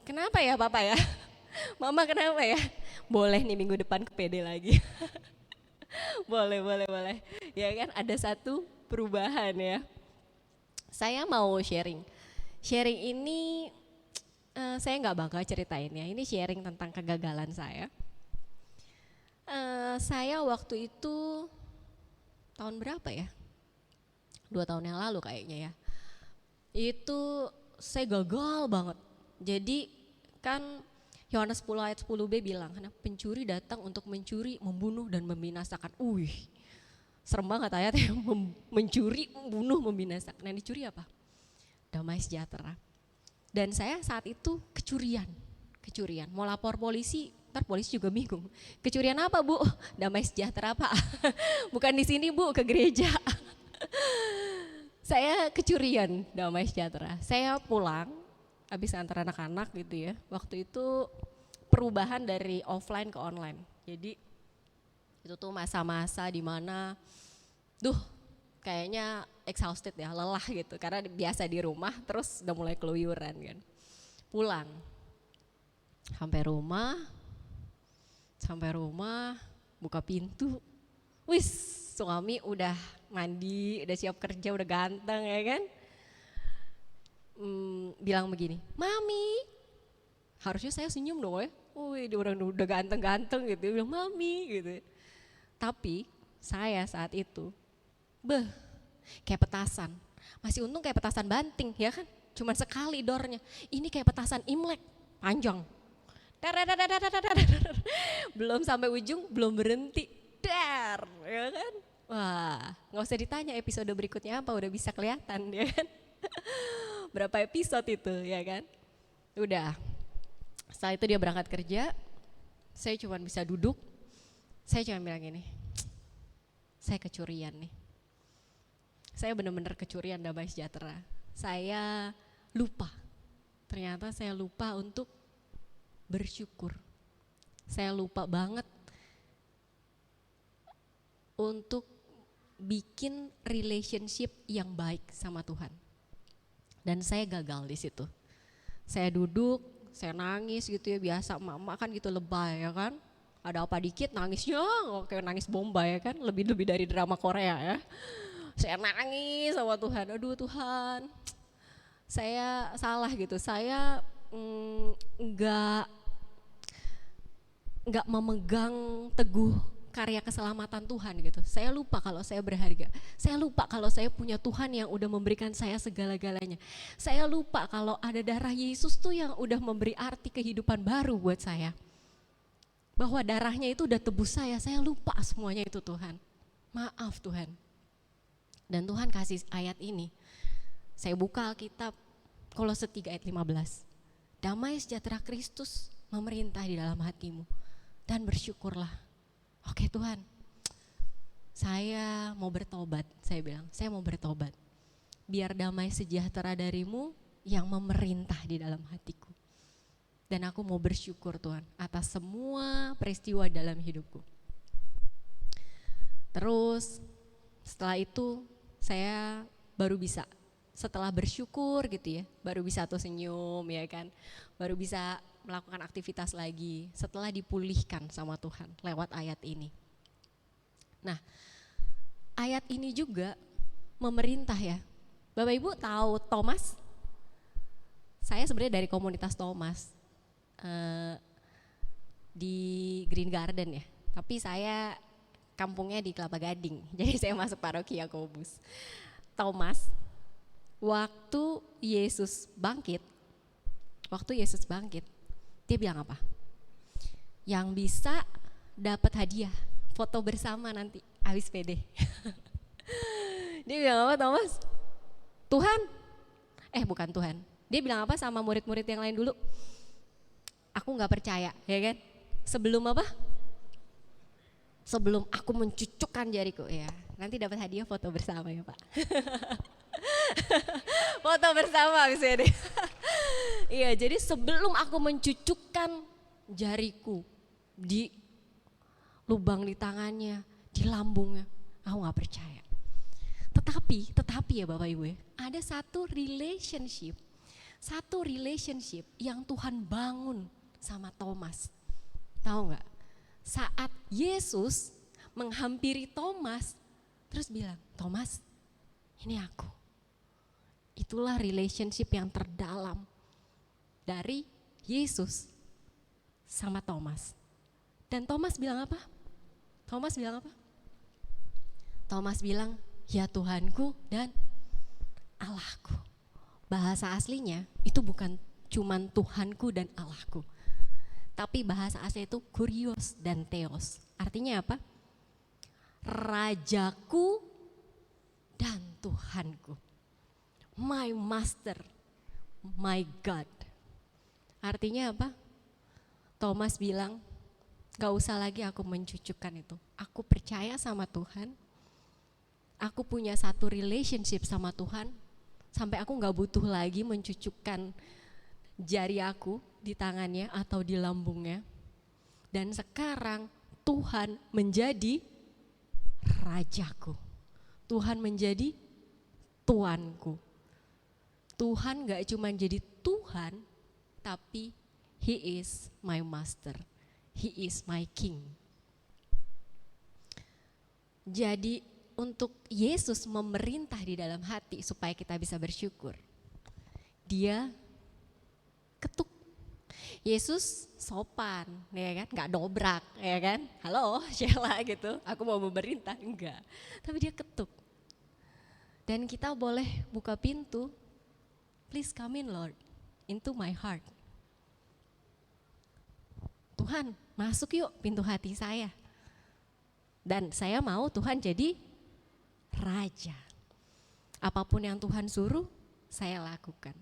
Speaker 5: Kenapa ya Papa ya? Mama kenapa ya? Boleh nih minggu depan ke PD lagi. boleh. Ya kan ada satu perubahan ya. Saya mau sharing. Sharing ini saya nggak bakal ceritain ya. Ini sharing tentang kegagalan saya. Saya waktu itu tahun berapa ya? 2 tahun yang lalu kayaknya ya. Itu saya gagal banget. Jadi kan Yohanes 10 ayat 10b bilang, pencuri datang untuk mencuri, membunuh dan membinasakan. Serem banget ayatnya, mencuri, membunuh, membinasakan. Nah dicuri apa? Damai sejahtera. Dan saya saat itu kecurian. Mau lapor polisi, ntar polisi juga bingung. Kecurian apa Bu? Damai sejahtera Pak. Bukan di sini Bu, ke gereja. Saya kecurian damai sejahtera. Saya pulang, habis antar anak-anak gitu ya. Waktu itu perubahan dari offline ke online. Jadi itu tuh masa-masa dimana, kayaknya exhausted ya, lelah gitu. Karena biasa di rumah, terus udah mulai keluyuran kan. Pulang, sampai rumah, buka pintu, suami udah mandi, udah siap kerja, udah ganteng ya kan. Bilang begini, Mami, harusnya saya senyum dong ya. Dia orang udah ganteng-ganteng gitu, bilang Mami gitu. Tapi saya saat itu, kayak petasan. Masih untung kayak petasan banting ya kan, cuman sekali dornya. Ini kayak petasan Imlek, panjang. Belum sampai ujung, belum berhenti. Ya kan? Wah, nggak usah ditanya episode berikutnya apa, udah bisa kelihatan ya kan. Berapa episode itu ya kan. Udah, setelah itu dia berangkat kerja, saya cuma bisa duduk. Saya cuma bilang gini, saya kecurian nih. Saya benar-benar kecurian damai sejahtera. Saya lupa, ternyata saya lupa untuk bersyukur. Saya lupa banget untuk bikin relationship yang baik sama Tuhan. Dan saya gagal di situ. Saya duduk, saya nangis gitu ya, biasa emak-emak kan gitu lebay ya kan. Ada apa dikit nangisnya, kayak nangis bomba ya kan, lebih-lebih dari drama Korea ya. Saya nangis sama Tuhan, aduh Tuhan, saya salah gitu, saya nggak memegang teguh karya keselamatan Tuhan gitu. Saya lupa kalau saya berharga. Saya lupa kalau saya punya Tuhan yang udah memberikan saya segala-galanya. Saya lupa kalau ada darah Yesus tuh yang udah memberi arti kehidupan baru buat saya. Bahwa darahnya itu udah tebus saya lupa semuanya itu Tuhan. Maaf Tuhan. Dan Tuhan kasih ayat ini. Saya buka Alkitab Kolose 3 ayat 15. Damai sejahtera Kristus memerintah di dalam hatimu dan bersyukurlah. Oke Tuhan, saya mau bertobat, saya bilang, saya mau bertobat. Biar damai sejahtera darimu yang memerintah di dalam hatiku. Dan aku mau bersyukur Tuhan atas semua peristiwa dalam hidupku. Terus setelah itu saya baru bisa, setelah bersyukur gitu ya, baru bisa tuh senyum ya kan, baru bisa melakukan aktivitas lagi setelah dipulihkan sama Tuhan lewat ayat ini. Nah, ayat ini juga memerintah ya. Bapak Ibu tahu Thomas? Saya sebenarnya dari komunitas Thomas di Green Garden ya. Tapi saya kampungnya di Kelapa Gading, jadi saya masuk paroki Yakobus. Thomas, waktu Yesus bangkit, dia bilang apa? Yang bisa dapat hadiah, foto bersama nanti habis PD. Dia bilang apa Thomas? Bukan Tuhan. Dia bilang apa sama murid-murid yang lain dulu? Aku gak percaya, ya kan? Sebelum apa? Sebelum aku mencucukkan jariku, ya. Nanti dapat hadiah foto bersama ya Pak. Foto bersama habis PD. Iya, jadi sebelum aku mencucukkan jariku di lubang di tangannya, di lambungnya, aku gak percaya. Tetapi ya Bapak Ibu ya, ada satu relationship yang Tuhan bangun sama Thomas. Tahu gak? Saat Yesus menghampiri Thomas, terus bilang, Thomas, ini aku. Itulah relationship yang terdalam dari Yesus sama Thomas. Dan Thomas bilang apa? Thomas bilang, ya Tuhanku dan Allahku. Bahasa aslinya itu bukan cuman Tuhanku dan Allahku. Tapi bahasa aslinya itu Kurios dan Theos. Artinya apa? Rajaku dan Tuhanku. My master, my God. Artinya apa? Thomas bilang, gak usah lagi aku mencucukkan itu. Aku percaya sama Tuhan. Aku punya satu relationship sama Tuhan. Sampai aku gak butuh lagi mencucukkan jari aku di tangannya atau di lambungnya. Dan sekarang Tuhan menjadi rajaku. Tuhan menjadi tuanku. Tuhan gak cuma jadi Tuhan, tapi He is my master, He is my king. Jadi untuk Yesus memerintah di dalam hati supaya kita bisa bersyukur, Dia ketuk. Yesus sopan, ya kan, nggak dobrak, ya kan, halo Sheila gitu, aku mau memerintah, enggak. Tapi Dia ketuk. Dan kita boleh buka pintu, please come in Lord, into my heart. Tuhan, masuk yuk pintu hati saya. Dan saya mau Tuhan jadi raja. Apapun yang Tuhan suruh, saya lakukan.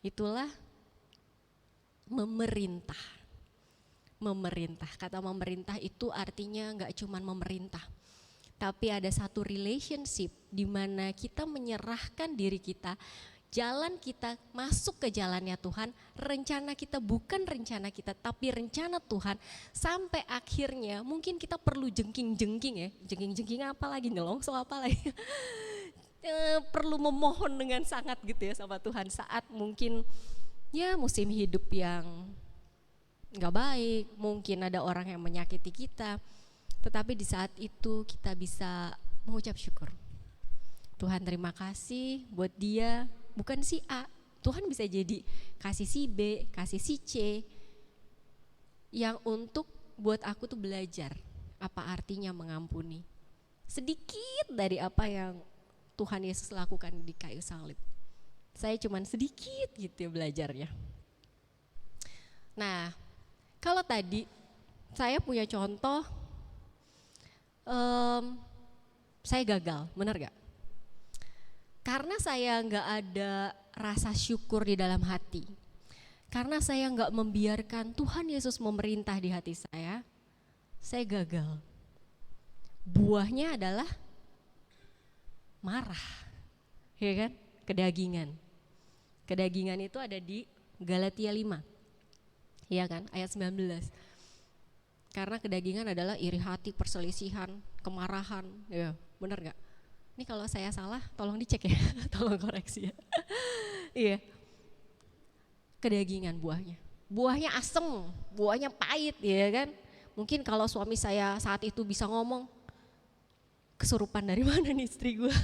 Speaker 5: Itulah memerintah. Memerintah, kata memerintah itu artinya gak cuma memerintah. Tapi ada satu relationship di mana kita menyerahkan diri kita, jalan kita masuk ke jalannya Tuhan, rencana kita bukan rencana kita tapi rencana Tuhan, sampai akhirnya mungkin kita perlu jengking-jengking ya, jengking-jengking apa lagi, nyelongso apa lagi, perlu memohon dengan sangat gitu ya sama Tuhan saat mungkin ya musim hidup yang nggak baik, mungkin ada orang yang menyakiti kita, tetapi di saat itu kita bisa mengucap syukur. Tuhan terima kasih buat dia, bukan si A. Tuhan bisa jadi kasih si B, kasih si C, yang untuk buat aku tuh belajar apa artinya mengampuni. Sedikit dari apa yang Tuhan Yesus lakukan di kayu salib. Saya cuman sedikit gitu ya belajarnya. Nah, kalau tadi saya punya contoh, saya gagal, benar gak? Karena saya gak ada rasa syukur di dalam hati, karena saya gak membiarkan Tuhan Yesus memerintah di hati saya gagal. Buahnya adalah marah, ya kan? Kedagingan. Kedagingan itu ada di Galatia 5. Iya kan, ayat 19. Karena kedagingan adalah iri hati, perselisihan, kemarahan. Ya, benar gak? Ini kalau saya salah tolong dicek ya, tolong koreksi ya. Iya. Kedagingan buahnya. Buahnya asem, buahnya pahit ya kan. Mungkin kalau suami saya saat itu bisa ngomong, kesurupan dari mana nih istri gue?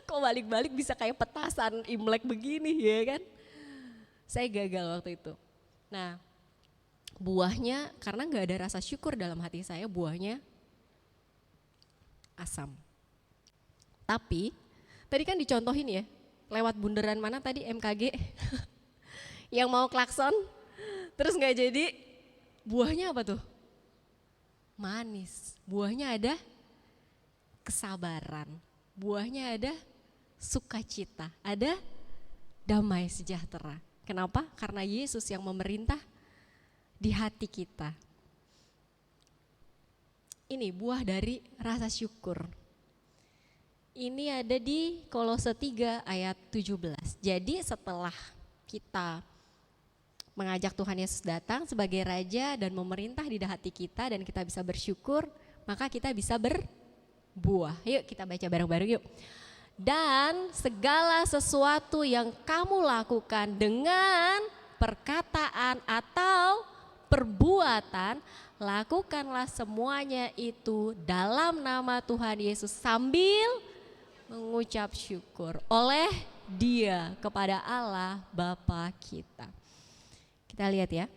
Speaker 5: Kok balik-balik bisa kayak petasan Imlek begini ya kan. Saya gagal waktu itu. Nah, buahnya karena gak ada rasa syukur dalam hati saya, buahnya asam. Tapi tadi kan dicontohin ya, lewat bundaran mana tadi, MKG yang mau klakson terus gak jadi, buahnya apa tuh? Manis. Buahnya ada kesabaran, buahnya ada sukacita, ada damai sejahtera. Kenapa? Karena Yesus yang memerintah di hati kita. Ini buah dari rasa syukur. Ini ada di Kolose 3 ayat 17. Jadi setelah kita mengajak Tuhan Yesus datang sebagai Raja dan memerintah di hati kita dan kita bisa bersyukur, maka kita bisa berbuah. Yuk kita baca bareng-bareng yuk. Dan segala sesuatu yang kamu lakukan dengan perkataan atau perbuatan, lakukanlah semuanya itu dalam nama Tuhan Yesus sambil mengucap syukur oleh Dia kepada Allah Bapa kita. Kita lihat ya.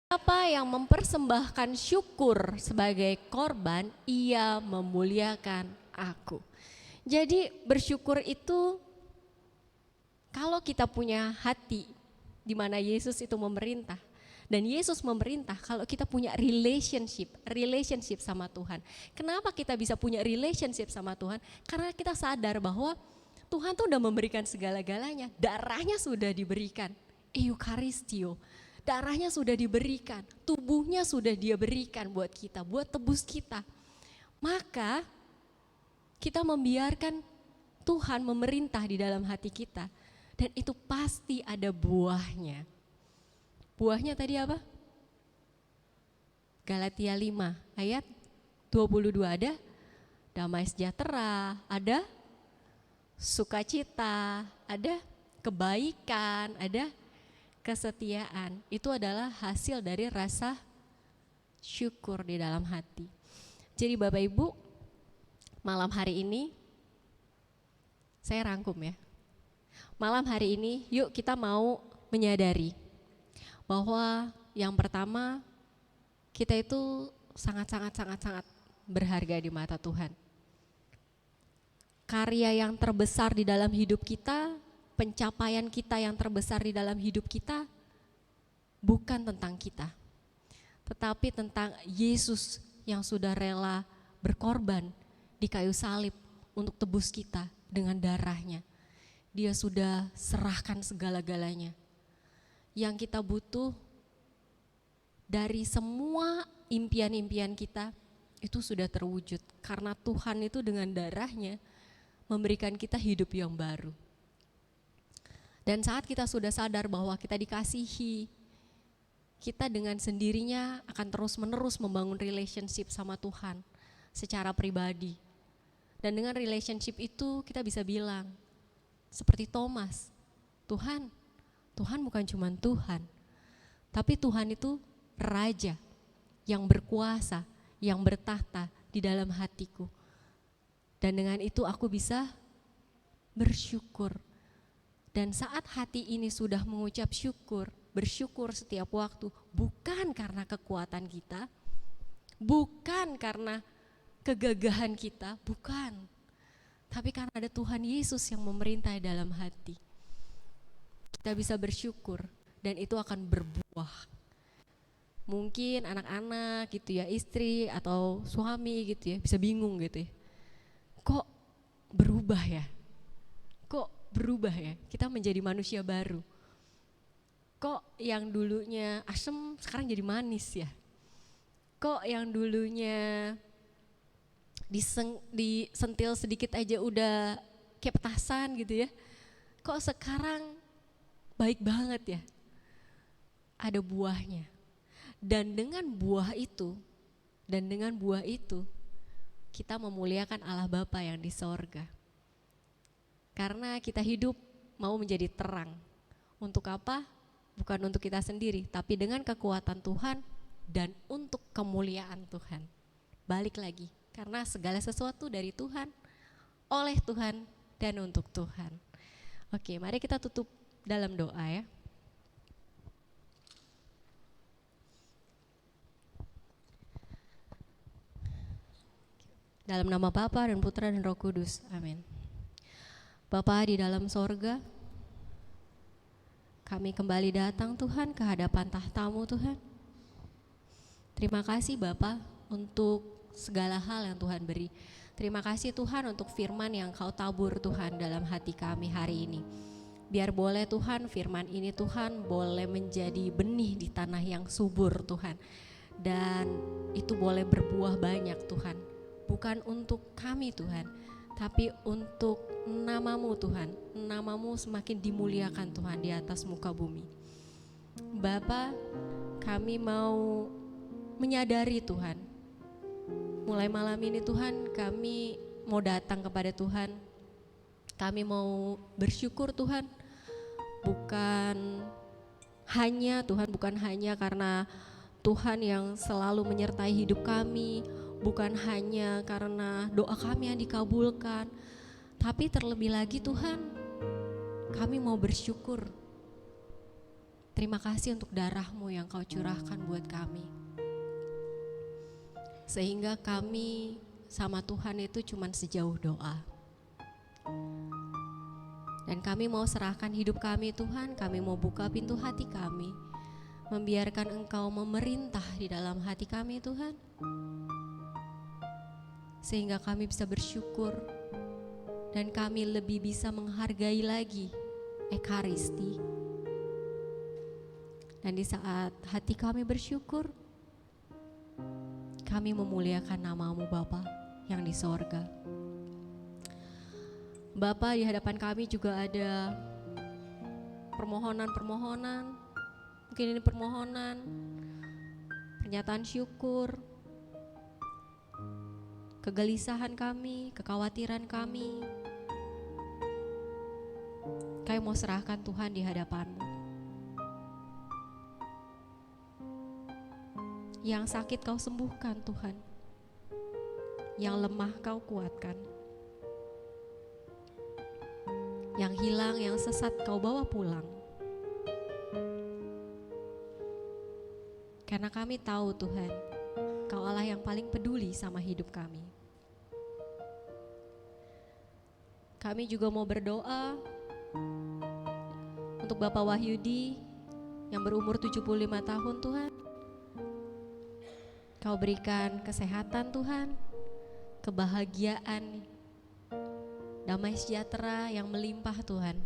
Speaker 5: Siapa yang mempersembahkan syukur sebagai korban, ia memuliakan aku. Jadi bersyukur itu kalau kita punya hati di mana Yesus itu memerintah. Dan Yesus memerintah kalau kita punya relationship sama Tuhan. Kenapa kita bisa punya relationship sama Tuhan? Karena kita sadar bahwa Tuhan tuh udah memberikan segala-galanya. Darahnya sudah diberikan, Eukaristio. Darahnya sudah diberikan, tubuhnya sudah Dia berikan buat kita, buat tebus kita. Maka kita membiarkan Tuhan memerintah di dalam hati kita. Dan itu pasti ada buahnya. Buahnya tadi apa? Galatia 5 ayat 22 ada damai sejahtera, ada sukacita, ada kebaikan, ada kesetiaan. Itu adalah hasil dari rasa syukur di dalam hati. Jadi Bapak Ibu, malam hari ini saya rangkum ya. Malam hari ini yuk kita mau menyadari bahwa yang pertama kita itu sangat berharga di mata Tuhan. Karya yang terbesar di dalam hidup kita, pencapaian kita yang terbesar di dalam hidup kita bukan tentang kita, tetapi tentang Yesus yang sudah rela berkorban di kayu salib untuk tebus kita dengan darahnya. Dia sudah serahkan segala-galanya. Yang kita butuh dari semua impian-impian kita itu sudah terwujud karena Tuhan itu dengan darahnya memberikan kita hidup yang baru. Dan saat kita sudah sadar bahwa kita dikasihi, kita dengan sendirinya akan terus-menerus membangun relationship sama Tuhan secara pribadi. Dan dengan relationship itu kita bisa bilang seperti Thomas, Tuhan bukan cuma Tuhan, tapi Tuhan itu Raja yang berkuasa, yang bertahta di dalam hatiku. Dan dengan itu aku bisa bersyukur. Dan saat hati ini sudah mengucap syukur, bersyukur setiap waktu, bukan karena kekuatan kita, bukan karena kegagahan kita, bukan. Tapi karena ada Tuhan Yesus yang memerintah dalam hati. Kita bisa bersyukur dan itu akan berbuah. Mungkin anak-anak gitu ya, istri atau suami gitu ya, bisa bingung gitu ya. Kok berubah ya? Kok berubah ya? Kita menjadi manusia baru. Kok yang dulunya asem sekarang jadi manis ya? Kok yang dulunya disentil sedikit aja udah kayak petasan gitu ya? Kok sekarang baik banget ya? Ada buahnya. Dan dengan buah itu, kita memuliakan Allah Bapa yang di sorga. Karena kita hidup mau menjadi terang. Untuk apa? Bukan untuk kita sendiri, tapi dengan kekuatan Tuhan dan untuk kemuliaan Tuhan. Balik lagi, karena segala sesuatu dari Tuhan, oleh Tuhan, dan untuk Tuhan. Oke, mari kita tutup dalam doa ya. Dalam nama Bapa dan Putra dan Roh Kudus, amin. Bapa di dalam sorga, kami kembali datang Tuhan ke hadapan tahta-Mu Tuhan. Terima kasih Bapa untuk segala hal yang Tuhan beri. Terima kasih Tuhan untuk firman yang Kau tabur Tuhan dalam hati kami hari ini. Biar boleh Tuhan firman ini Tuhan boleh menjadi benih di tanah yang subur Tuhan. Dan itu boleh berbuah banyak Tuhan. Bukan untuk kami Tuhan, tapi untuk nama-Mu Tuhan. Nama-Mu semakin dimuliakan Tuhan di atas muka bumi. Bapa, kami mau menyadari Tuhan. Mulai malam ini Tuhan, kami mau datang kepada Tuhan. Kami mau bersyukur Tuhan. Bukan hanya karena Tuhan yang selalu menyertai hidup kami, bukan hanya karena doa kami yang dikabulkan, tapi terlebih lagi Tuhan, kami mau bersyukur. Terima kasih untuk darah-Mu yang Kau curahkan buat kami. Sehingga kami sama Tuhan itu cuman sejauh doa. Dan kami mau serahkan hidup kami Tuhan, kami mau buka pintu hati kami, membiarkan Engkau memerintah di dalam hati kami Tuhan. Sehingga kami bisa bersyukur dan kami lebih bisa menghargai lagi Ekaristi. Dan di saat hati kami bersyukur, kami memuliakan nama-Mu Bapa yang di sorga. Bapa, di hadapan kami juga ada permohonan-permohonan. Mungkin ini permohonan, pernyataan syukur, kegelisahan kami, kekhawatiran kami. Kami mau serahkan Tuhan di hadapan-Mu. Yang sakit Kau sembuhkan Tuhan. Yang lemah Kau kuatkan. Yang hilang, yang sesat Kau bawa pulang. Karena kami tahu Tuhan, Kau Allah yang paling peduli sama hidup kami. Kami juga mau berdoa untuk Bapak Wahyudi yang berumur 75 tahun Tuhan. Kau berikan kesehatan Tuhan, kebahagiaan, damai sejahtera yang melimpah Tuhan,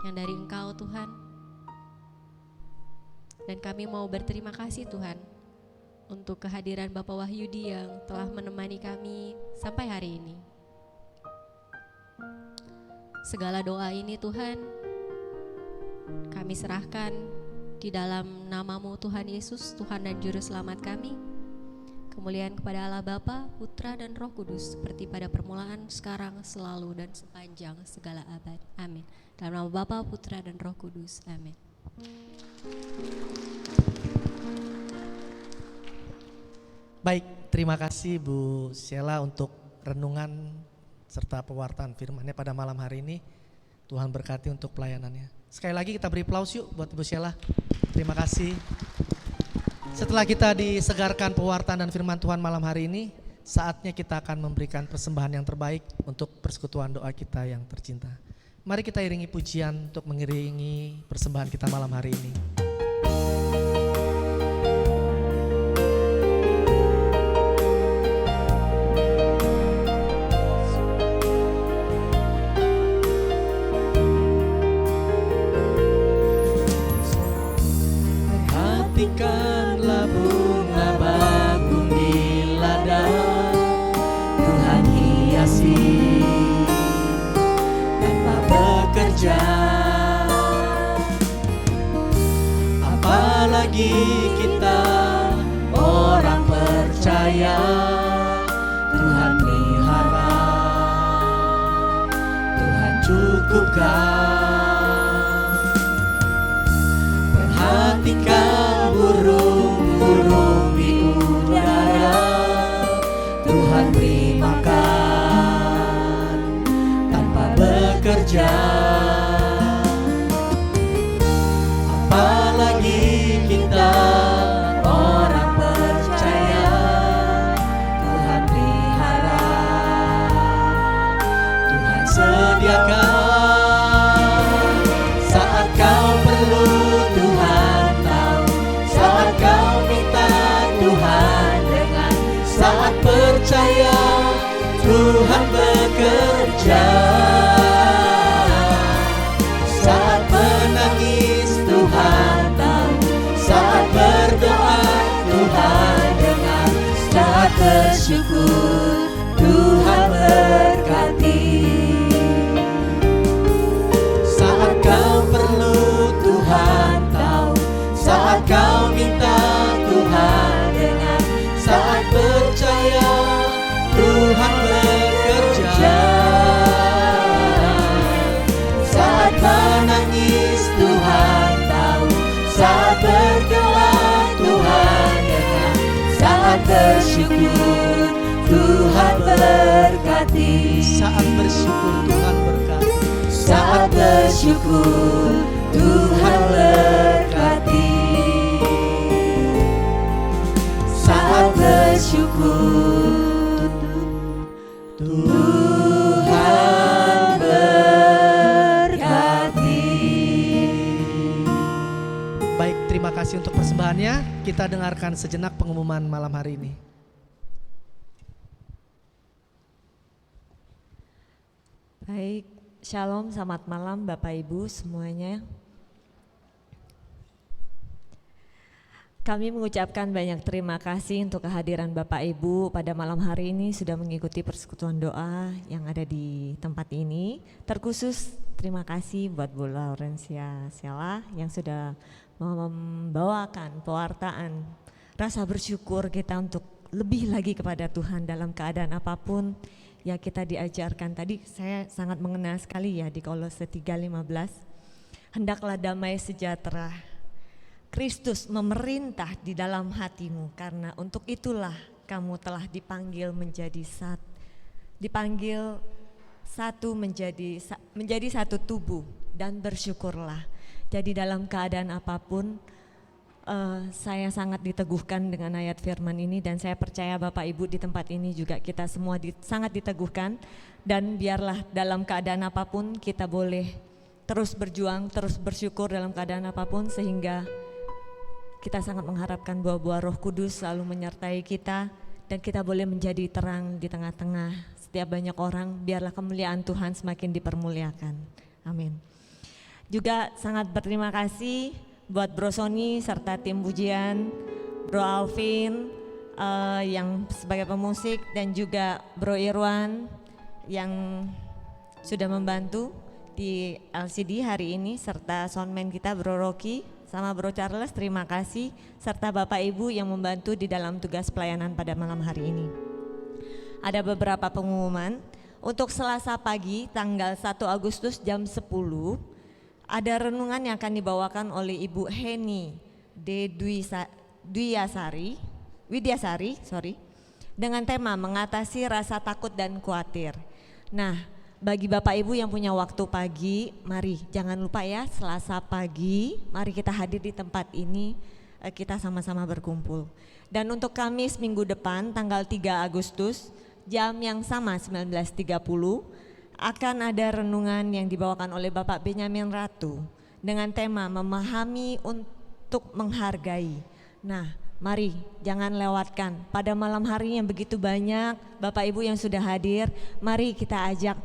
Speaker 5: yang dari Engkau Tuhan. Dan kami mau berterima kasih Tuhan untuk kehadiran Bapak Wahyudi yang telah menemani kami sampai hari ini. Segala doa ini Tuhan, kami serahkan di dalam nama-Mu Tuhan Yesus, Tuhan dan Juru Selamat kami. Kemuliaan kepada Allah Bapa, Putra dan Roh Kudus, seperti pada permulaan, sekarang, selalu, dan sepanjang segala abad. Amin. Dalam nama Bapa, Putra dan Roh Kudus. Amin.
Speaker 1: Baik, terima kasih Bu Sheila untuk renungan serta pewartaan firman-Nya pada malam hari ini. Tuhan berkati untuk pelayanannya. Sekali lagi kita beri aplaus yuk buat Ibu Sheila. Terima kasih. Setelah kita disegarkan pewartaan dan firman Tuhan malam hari ini, saatnya kita akan memberikan persembahan yang terbaik untuk persekutuan doa kita yang tercinta. Mari kita iringi pujian untuk mengiringi persembahan kita malam hari ini.
Speaker 3: Perhatikanlah bunga bakung di ladang, Tuhan hiasi tanpa bekerja. Apalagi kita orang percaya, Tuhan pelihara, Tuhan cukupkan. Perhatikan burung-burung di udara, Tuhan beri makan tanpa bekerja. Apalagi kita orang percaya, Tuhan pelihara, Tuhan sediakan. Saat kau perlu Tuhan tahu, saat kau minta Tuhan dengar, saat percaya Tuhan bekerja. Saat menangis Tuhan tahu, saat berdoa Tuhan dengar, saat bersyukur Tuhan berkati. Saat kau perlu Tuhan tahu, saat kau minta Tuhan dengar, saat percaya Tuhan bekerja. Saat menangis Tuhan tahu, saat berdoa Tuhan dengar, saat bersyukur Tuhan berkati.
Speaker 1: Saat bersyukur Tuhan berkati.
Speaker 3: Saat bersyukur Tuhan berkati. Saat bersyukur Tuhan berkati.
Speaker 1: Baik, terima kasih untuk persembahannya. Kita dengarkan sejenak pengumuman malam hari ini.
Speaker 2: Baik, shalom, selamat malam Bapak Ibu semuanya. Kami mengucapkan banyak terima kasih untuk kehadiran Bapak Ibu pada malam hari ini sudah mengikuti persekutuan doa yang ada di tempat ini. Terkhusus terima kasih buat Bu Laurencia Sheila yang sudah membawakan pewartaan rasa bersyukur kita untuk lebih lagi kepada Tuhan dalam keadaan apapun. Ya, kita diajarkan tadi, saya sangat mengenal sekali ya di Kolose 3:15. Hendaklah damai sejahtera Kristus memerintah di dalam hatimu, karena untuk itulah kamu telah dipanggil menjadi menjadi satu tubuh, dan bersyukurlah. Jadi dalam keadaan apapun saya sangat diteguhkan dengan ayat firman ini, dan saya percaya Bapak Ibu di tempat ini juga kita semua sangat diteguhkan. Dan biarlah dalam keadaan apapun kita boleh terus berjuang, terus bersyukur dalam keadaan apapun, sehingga kita sangat mengharapkan buah-buah Roh Kudus selalu menyertai kita, dan kita boleh menjadi terang di tengah-tengah setiap banyak orang. Biarlah kemuliaan Tuhan semakin dipermuliakan. Amin. Juga sangat berterima kasih buat Bro Sony serta tim pujian, Bro Alvin yang sebagai pemusik, dan juga Bro Irwan yang sudah membantu di LCD hari ini, serta soundman kita Bro Rocky
Speaker 7: sama Bro Charles, terima kasih, serta Bapak Ibu yang membantu di dalam tugas pelayanan pada malam hari ini. Ada beberapa pengumuman. Untuk Selasa pagi tanggal 1 Agustus jam 10, ada renungan yang akan dibawakan oleh Ibu Heni D. Widyasari, dengan tema mengatasi rasa takut dan khawatir. Nah, bagi Bapak Ibu yang punya waktu pagi, mari jangan lupa ya, Selasa pagi mari kita hadir di tempat ini, kita sama-sama berkumpul. Dan untuk Kamis minggu depan tanggal 3 Agustus jam yang sama 19.30 akan ada renungan yang dibawakan oleh Bapak Benyamin Ratu dengan tema memahami untuk menghargai. Nah, mari jangan lewatkan pada malam hari yang begitu banyak Bapak Ibu yang sudah hadir. Mari kita ajak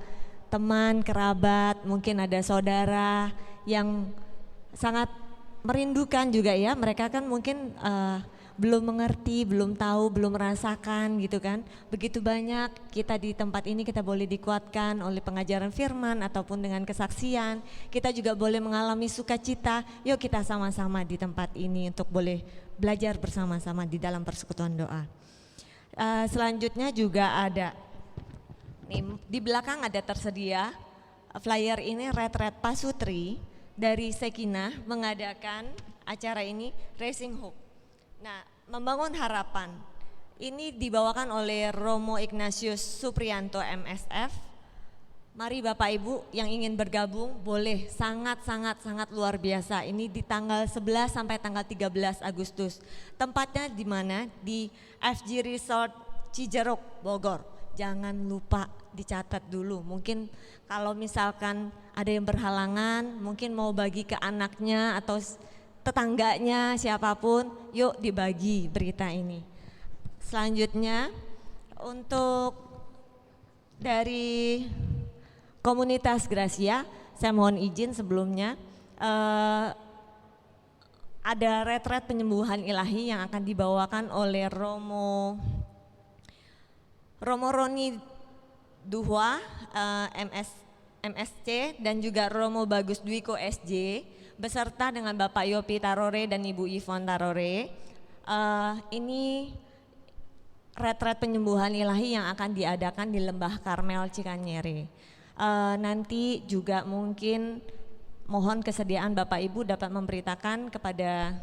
Speaker 7: teman, kerabat, mungkin ada saudara yang sangat merindukan juga ya. Mereka kan mungkin belum mengerti, belum tahu, belum merasakan gitu kan. Begitu banyak kita di tempat ini kita boleh dikuatkan oleh pengajaran firman ataupun dengan kesaksian. Kita juga boleh mengalami sukacita. Yuk kita sama-sama di tempat ini untuk boleh belajar bersama-sama di dalam persekutuan doa. Selanjutnya juga ada, nih, di belakang ada tersedia flyer ini Retret Pasutri dari Sekinah mengadakan acara ini Raising Hope. Nah, membangun harapan ini dibawakan oleh Romo Ignatius Supriyanto MSF. Mari Bapak Ibu yang ingin bergabung boleh, sangat luar biasa. Ini di tanggal 11 sampai tanggal 13 Agustus. Tempatnya di mana? Di FG Resort Cijeruk, Bogor. Jangan lupa dicatat dulu. Mungkin kalau misalkan ada yang berhalangan, mungkin mau bagi ke anaknya atau tetangganya, siapapun, yuk dibagi berita ini. Selanjutnya untuk dari komunitas Gracia, saya mohon izin sebelumnya ada retret penyembuhan ilahi yang akan dibawakan oleh Romo Roni Duhwa MSC dan juga Romo Bagus Dwiko SJ beserta dengan Bapak Yopi Tarore dan Ibu Yvonne Tarore. Ini retret penyembuhan ilahi yang akan diadakan di Lembah Karmel Cikanyere. Nanti juga mungkin mohon kesediaan Bapak Ibu dapat memberitakan kepada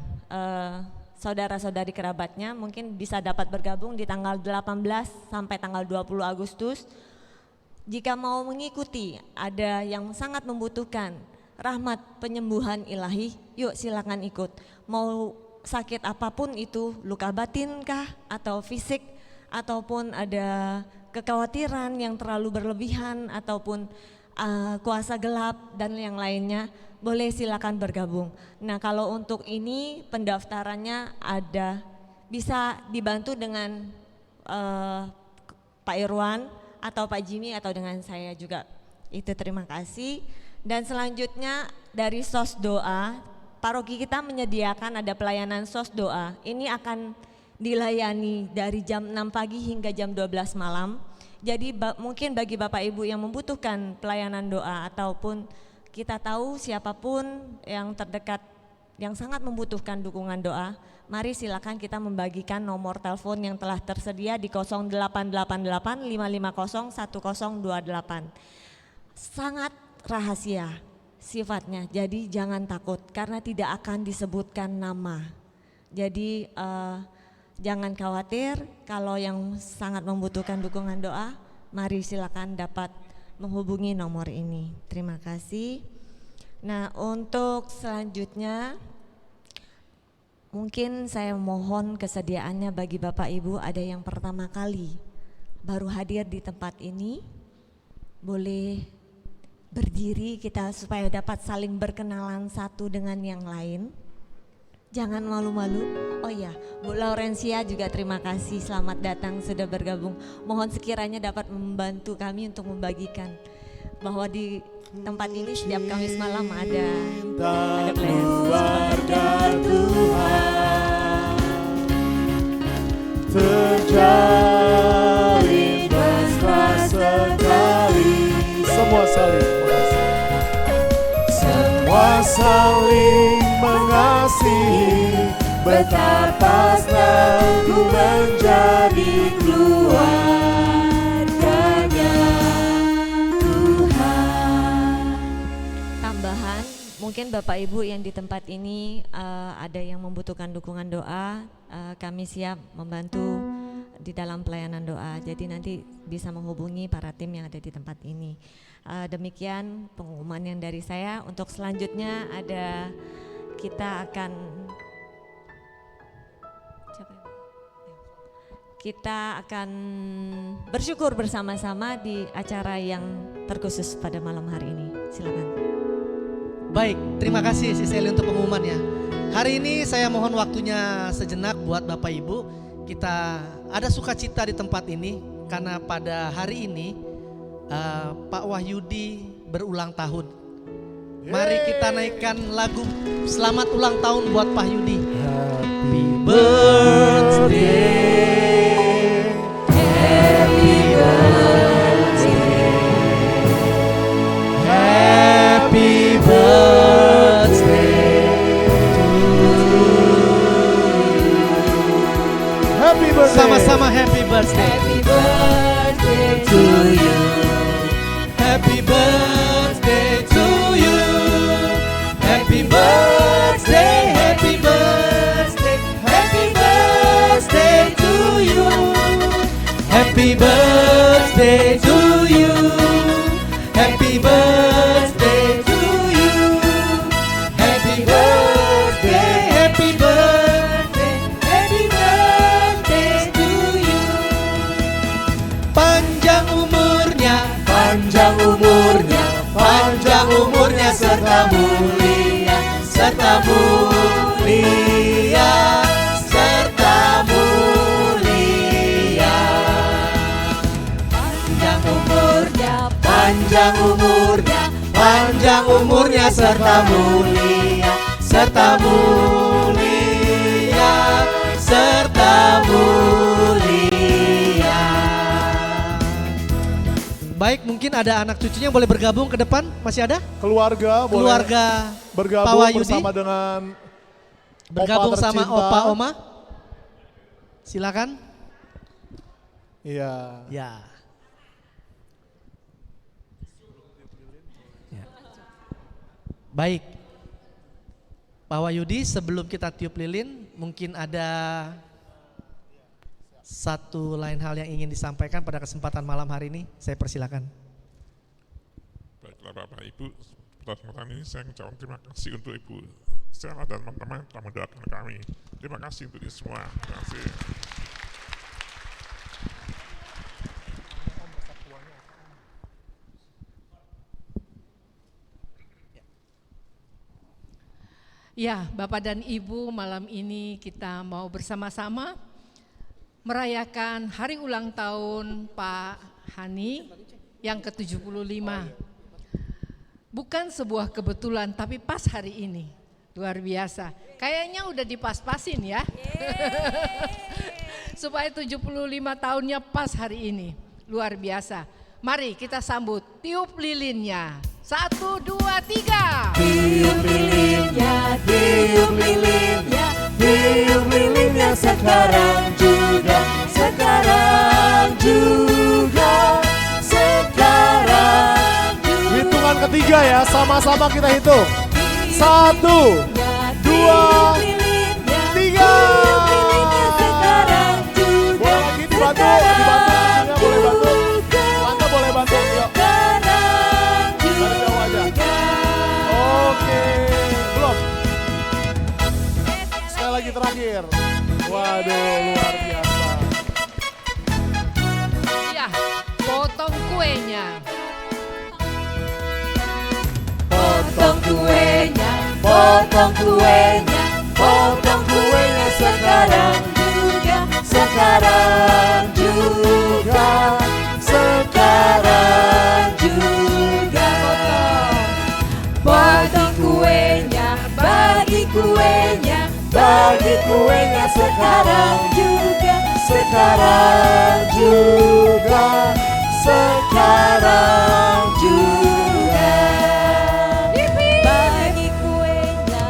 Speaker 7: saudara-saudari kerabatnya, mungkin bisa dapat bergabung di tanggal 18 sampai tanggal 20 Agustus. Jika mau mengikuti, ada yang sangat membutuhkan rahmat penyembuhan ilahi, yuk silakan ikut. Mau sakit apapun itu, luka batin kah atau fisik, ataupun ada kekhawatiran yang terlalu berlebihan ataupun kuasa gelap dan yang lainnya, boleh silakan bergabung. Nah, kalau untuk ini pendaftarannya ada, bisa dibantu dengan Pak Irwan atau Pak Jimmy atau dengan saya juga. Itu terima kasih. Dan selanjutnya dari SOS Doa, paroki kita menyediakan ada pelayanan SOS Doa. Ini akan dilayani dari jam 6 pagi hingga jam 12 malam. Jadi mungkin bagi Bapak Ibu yang membutuhkan pelayanan doa ataupun kita tahu siapapun yang terdekat yang sangat membutuhkan dukungan doa, mari silakan kita membagikan nomor telepon yang telah tersedia di 0888 550 1028. Sangat rahasia sifatnya, jadi jangan takut karena tidak akan disebutkan nama. Jadi jangan khawatir, kalau yang sangat membutuhkan dukungan doa, mari silakan dapat menghubungi nomor ini. Terima kasih. Nah, untuk selanjutnya mungkin saya mohon kesediaannya bagi Bapak Ibu ada yang pertama kali baru hadir di tempat ini, boleh berdiri kita supaya dapat saling berkenalan satu dengan yang lain. Jangan malu-malu. Oh ya, Bu Laurencia juga terima kasih, selamat datang sudah bergabung. Mohon sekiranya dapat membantu kami untuk membagikan bahwa di tempat ini setiap Kamis malam ada
Speaker 3: keluarga Tuhan terjalin mesra sekali. Semua saling mengasihi. mengasihi, betapa senang ku menjadi keluarganya Tuhan.
Speaker 7: Tambahan, mungkin Bapak Ibu yang di tempat ini ada yang membutuhkan dukungan doa, kami siap membantu di dalam pelayanan doa. Jadi nanti bisa menghubungi para tim yang ada di tempat ini. Demikian pengumuman yang dari saya. Untuk selanjutnya ada kita akan bersyukur bersama-sama di acara yang terkhusus pada malam hari ini. Silakan.
Speaker 1: Baik, terima kasih Si Sally untuk pengumumannya. Hari ini saya mohon waktunya sejenak buat Bapak Ibu. Kita ada sukacita di tempat ini karena pada hari ini Pak Wahyudi berulang tahun. Mari kita naikkan lagu selamat ulang tahun buat Pak Yudi. Happy birthday, happy birthday, happy birthday
Speaker 3: Happy birthday.
Speaker 1: Sama-sama happy birthday.
Speaker 3: Happy birthday to you.
Speaker 1: Happy birthday to you. Happy birthday, happy birthday, happy birthday to you. Happy birthday to you. Happy birthday to you. Happy birthday, happy birthday, happy birthday to you. Panjang umurnya,
Speaker 3: Panjang umurnya, panjang umurnya serta mulia, serta mulia, serta mulia. Panjang umurnya, panjang umurnya, panjang umurnya serta mulia, serta mulia, serta mulia.
Speaker 1: baik, mungkin ada anak cucunya yang boleh bergabung ke depan, masih ada?
Speaker 8: Keluarga boleh
Speaker 1: Keluarga
Speaker 8: bergabung
Speaker 1: Pak Wahyudi
Speaker 8: bersama dengan
Speaker 1: bergabung
Speaker 8: Opa
Speaker 1: sama
Speaker 8: tercinta.
Speaker 1: Opa Oma. Silakan.
Speaker 8: Iya.
Speaker 1: Ya. Ya. Baik. Pak Wahyudi, sebelum kita tiup lilin, mungkin ada satu lain hal yang ingin disampaikan pada kesempatan malam hari ini. Saya persilakan.
Speaker 9: Baiklah Bapak Ibu, pada kesempatan ini saya mengucapkan terima kasih untuk Ibu Stella dan teman-teman yang telah mendoakan kami. Terima kasih untuk itu semua. Terima kasih.
Speaker 10: Ya, Bapak dan Ibu, malam ini kita mau bersama-sama merayakan hari ulang tahun Pak Hani yang ke-75. Bukan sebuah kebetulan, tapi pas hari ini. Luar biasa. Kayaknya udah dipas-pasin ya. Supaya 75 tahunnya pas hari ini. Luar biasa. Mari kita sambut tiup lilinnya. 1, 2, 3.
Speaker 3: Tiup lilinnya, tiup lilinnya, tiup lilinnya sekarang juga, sekarang juga, sekarang juga.
Speaker 8: Hitungan ketiga ya, sama-sama kita hitung. 1, 2, 3.
Speaker 3: Sekarang juga,
Speaker 8: Boleh lagi dibantu, dibantu, boleh bantu. Tante boleh bantu, yuk. Dari jauh aja. Oke, belum. Sekali lagi terakhir. Waduh, luar biasa.
Speaker 10: Ya, potong kuenya.
Speaker 3: Potong kuenya, potong kuenya, potong kuenya sekarang juga, sekarang juga, sekarang juga. Potong kuenya, bagi kuenya, bagi kuenya sekarang juga, sekarang juga, sekarang juga. Bagi kuenya,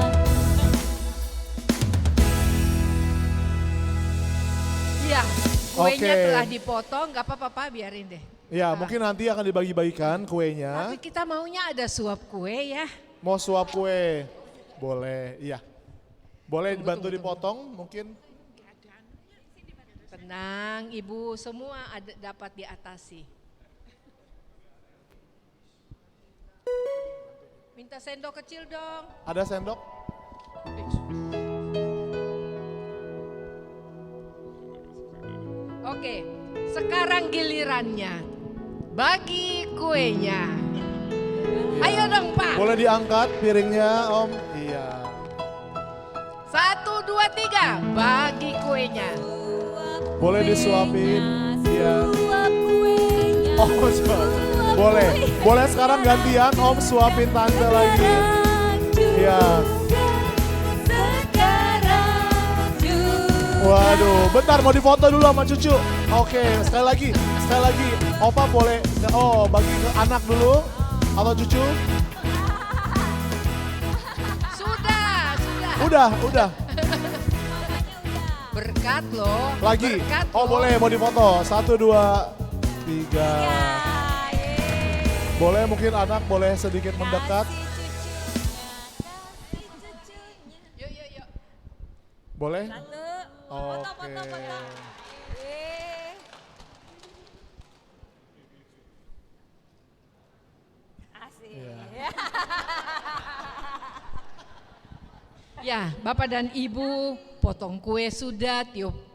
Speaker 10: Kuenya
Speaker 8: Oke.
Speaker 10: telah dipotong, nggak apa-apa Pak, biarin deh.
Speaker 8: Ya, mungkin nanti akan dibagi-bagikan kuenya.
Speaker 10: Tapi kita maunya ada suap kue ya.
Speaker 8: Mau suap kue? Boleh, iya. Boleh
Speaker 10: Tunggu,
Speaker 8: dibantu
Speaker 10: tunggu,
Speaker 8: dipotong mungkin?
Speaker 10: Tenang Ibu, semua dapat diatasi. Minta sendok kecil dong.
Speaker 8: Ada sendok?
Speaker 10: Oke, sekarang gilirannya. Bagi kuenya. Ayo dong Pak.
Speaker 8: Boleh diangkat piringnya Om? Iya.
Speaker 10: 1, 2, 3, bagi kuenya.
Speaker 8: Boleh disuapin? Iya. Oh, suap. Boleh. Boleh sekarang gantian Om suapin tante lagi. Iya. Waduh, bentar mau difoto dulu sama cucu. Oke, sekali lagi. Opa boleh, bagi ke anak dulu atau cucu?
Speaker 10: Sudah.
Speaker 8: Udah.
Speaker 10: Berkat loh.
Speaker 8: Lagi.
Speaker 10: Berkat
Speaker 8: Oh
Speaker 10: loh.
Speaker 8: boleh, mau difoto. 1, 2, 3. Boleh mungkin anak boleh sedikit mendekat.
Speaker 10: Yuk.
Speaker 8: Boleh?
Speaker 2: Foto,
Speaker 8: Oke.
Speaker 2: Asik.
Speaker 10: Ya, Bapak dan Ibu, potong kue sudah,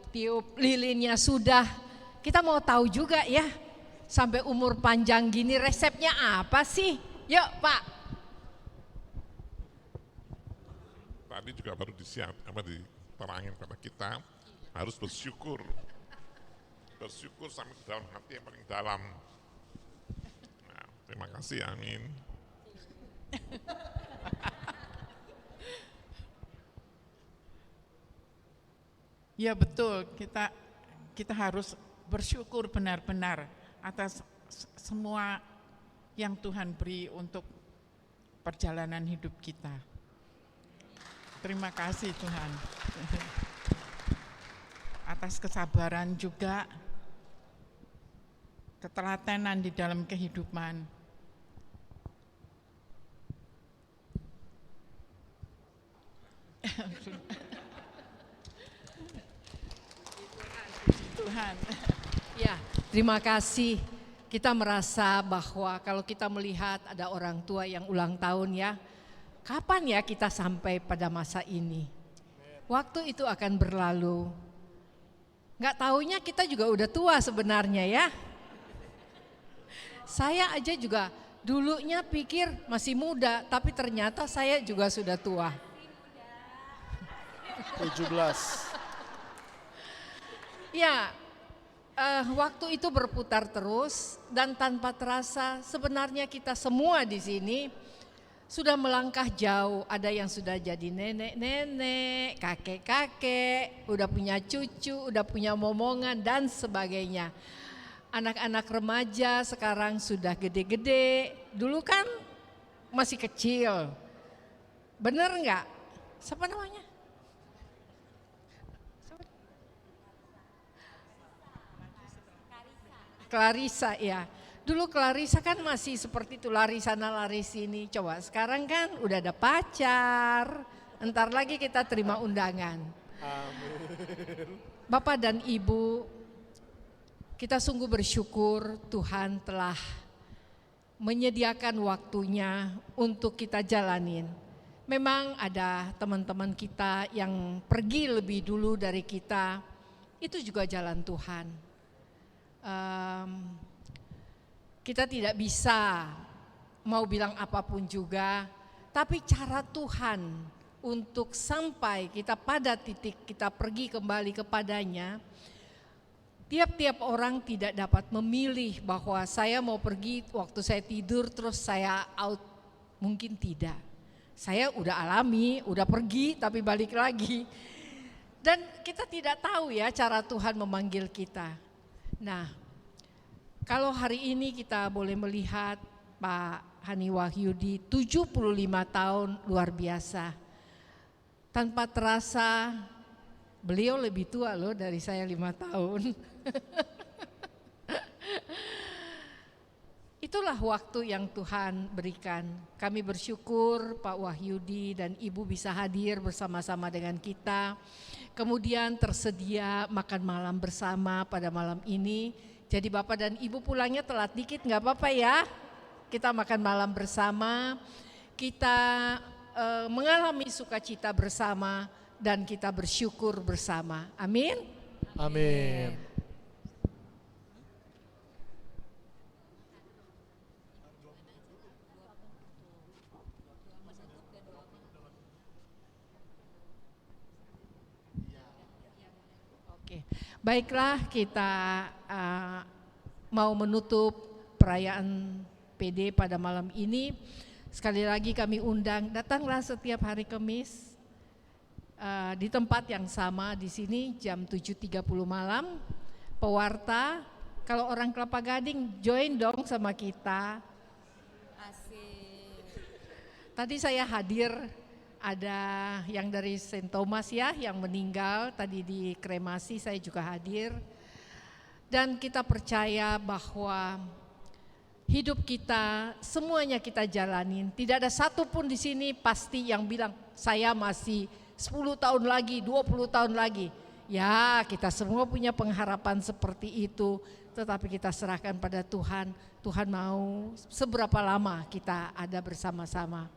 Speaker 10: tiup lilinnya sudah. Kita mau tahu juga ya, sampai umur panjang gini resepnya apa sih? Yuk Pak.
Speaker 9: Tadi juga baru diterangin kepada kita harus bersyukur sampai ke dalam hati yang paling dalam. Nah, terima kasih, amin.
Speaker 11: Ya betul, kita harus bersyukur benar-benar atas semua yang Tuhan beri untuk perjalanan hidup kita. Terima kasih Tuhan. Atas kesabaran juga, ketelatenan di dalam kehidupan. Tuhan.
Speaker 10: Ya, terima kasih. Kita merasa bahwa kalau kita melihat ada orang tua yang ulang tahun ya, kapan ya kita sampai pada masa ini? Waktu itu akan berlalu. Nggak taunya kita juga udah tua sebenarnya ya. Saya aja juga dulunya pikir masih muda, tapi ternyata saya juga sudah tua.
Speaker 8: 17.
Speaker 10: Ya, waktu itu berputar terus dan tanpa terasa sebenarnya kita semua di sini sudah melangkah jauh. Ada yang sudah jadi nenek-nenek, kakek-kakek, udah punya cucu, udah punya momongan dan sebagainya. Anak-anak remaja sekarang sudah gede-gede, dulu kan masih kecil. Bener nggak? Siapa namanya? Clarissa ya. Dulu Clarissa kan masih seperti itu, lari sana lari sini. Coba sekarang kan udah ada pacar. Entar lagi kita terima undangan. Bapak dan Ibu, kita sungguh bersyukur Tuhan telah menyediakan waktunya untuk kita jalanin. Memang ada teman-teman kita yang pergi lebih dulu dari kita, itu juga jalan Tuhan. Kita tidak bisa mau bilang apapun juga, tapi cara Tuhan untuk sampai kita pada titik kita pergi kembali kepadanya, tiap-tiap orang tidak dapat memilih bahwa saya mau pergi waktu saya tidur terus saya out, mungkin tidak. Saya udah alami, udah pergi tapi balik lagi. Dan kita tidak tahu ya cara Tuhan memanggil kita. Nah, kalau hari ini kita boleh melihat Pak Hani Wahyudi 75 tahun luar biasa. Tanpa terasa Beliau lebih tua loh dari saya 5 tahun. Itulah waktu yang Tuhan berikan. Kami bersyukur Pak Wahyudi dan Ibu bisa hadir bersama-sama dengan kita. Kemudian tersedia makan malam bersama pada malam ini. Jadi Bapak dan Ibu pulangnya telat dikit nggak apa-apa ya. Kita makan malam bersama, kita mengalami sukacita bersama dan kita bersyukur bersama. Amin.
Speaker 8: Amin.
Speaker 10: Baiklah, kita mau menutup perayaan PD pada malam ini. Sekali lagi kami undang, datanglah setiap hari Kamis di tempat yang sama di sini jam 7.30 malam. Pewarta, kalau orang Kelapa Gading join dong sama kita.
Speaker 2: Asik.
Speaker 10: Tadi saya hadir, ada yang dari Saint Thomas ya yang meninggal, tadi di kremasi saya juga hadir. Dan kita percaya bahwa hidup kita semuanya kita jalanin. Tidak ada satupun di sini pasti yang bilang saya masih 10 tahun lagi, 20 tahun lagi. Ya, kita semua punya pengharapan seperti itu, tetapi kita serahkan pada Tuhan. Tuhan mau seberapa lama kita ada bersama-sama.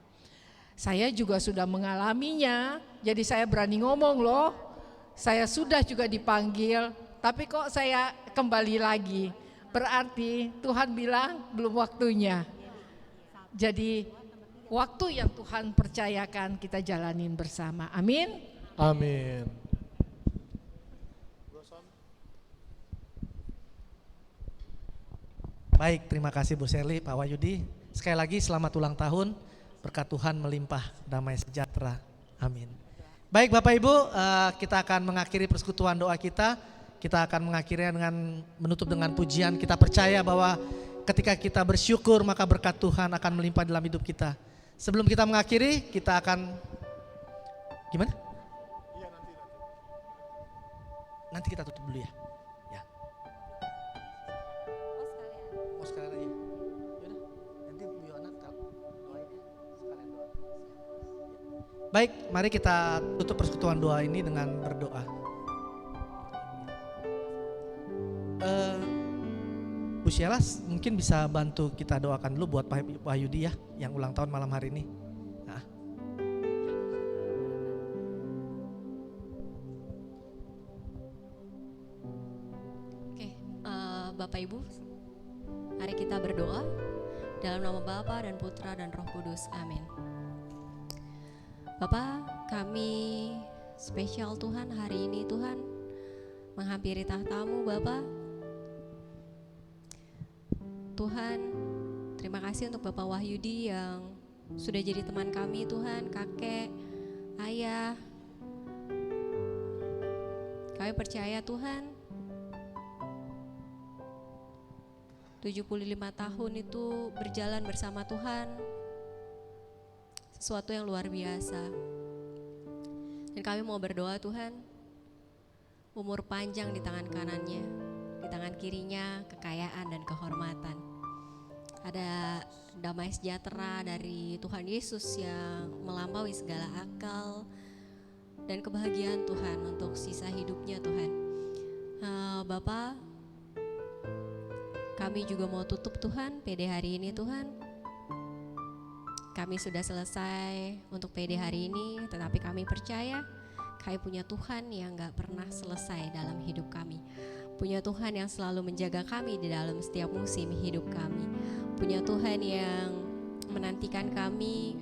Speaker 10: Saya juga sudah mengalaminya, jadi saya berani ngomong loh. Saya sudah juga dipanggil, tapi kok saya kembali lagi. Berarti Tuhan bilang belum waktunya. Jadi waktu yang Tuhan percayakan kita jalanin bersama. Amin.
Speaker 8: Amin.
Speaker 1: Baik, terima kasih Bu Sherly, Pak Wahyudi. Sekali lagi selamat ulang tahun. Berkat Tuhan melimpah damai sejahtera. Amin. Baik Bapak Ibu, kita akan mengakhiri persekutuan doa kita. Kita akan mengakhirinya dengan menutup dengan pujian. Kita percaya bahwa ketika kita bersyukur maka berkat Tuhan akan melimpah dalam hidup kita. Sebelum kita mengakhiri, kita akan gimana?
Speaker 8: Iya
Speaker 1: Nanti kita tutup dulu ya. Ya. Oh sekalian aja. Yaudah, nanti Bu Yona doain ya. Sekalian doa. Baik, mari kita tutup persekutuan doa ini dengan berdoa. Bu Sheila mungkin bisa bantu kita doakan dulu buat Pak Wahyudi ya yang ulang tahun malam hari ini. Nah.
Speaker 5: Oke, Bapak Ibu, mari kita berdoa dalam nama Bapa dan Putra dan Roh Kudus. Amin. Bapa, kami spesial Tuhan hari ini Tuhan menghampiri tahta-Mu Bapa. Tuhan, terima kasih untuk Bapak Wahyudi yang sudah jadi teman kami Tuhan, kakek, ayah. Kami percaya Tuhan, 75 tahun itu berjalan bersama Tuhan, sesuatu yang luar biasa. Dan kami mau berdoa Tuhan, umur panjang di tangan kanannya, di tangan kirinya kekayaan dan kehormatan. Ada damai sejahtera dari Tuhan Yesus yang melampaui segala akal dan kebahagiaan Tuhan untuk sisa hidupnya Tuhan. Bapak, kami juga mau tutup Tuhan PD hari ini Tuhan. Kami sudah selesai untuk PD hari ini, tetapi kami percaya kami punya Tuhan yang gak pernah selesai dalam hidup kami. Punya Tuhan yang selalu menjaga kami di dalam setiap musim hidup kami. Punya Tuhan yang menantikan kami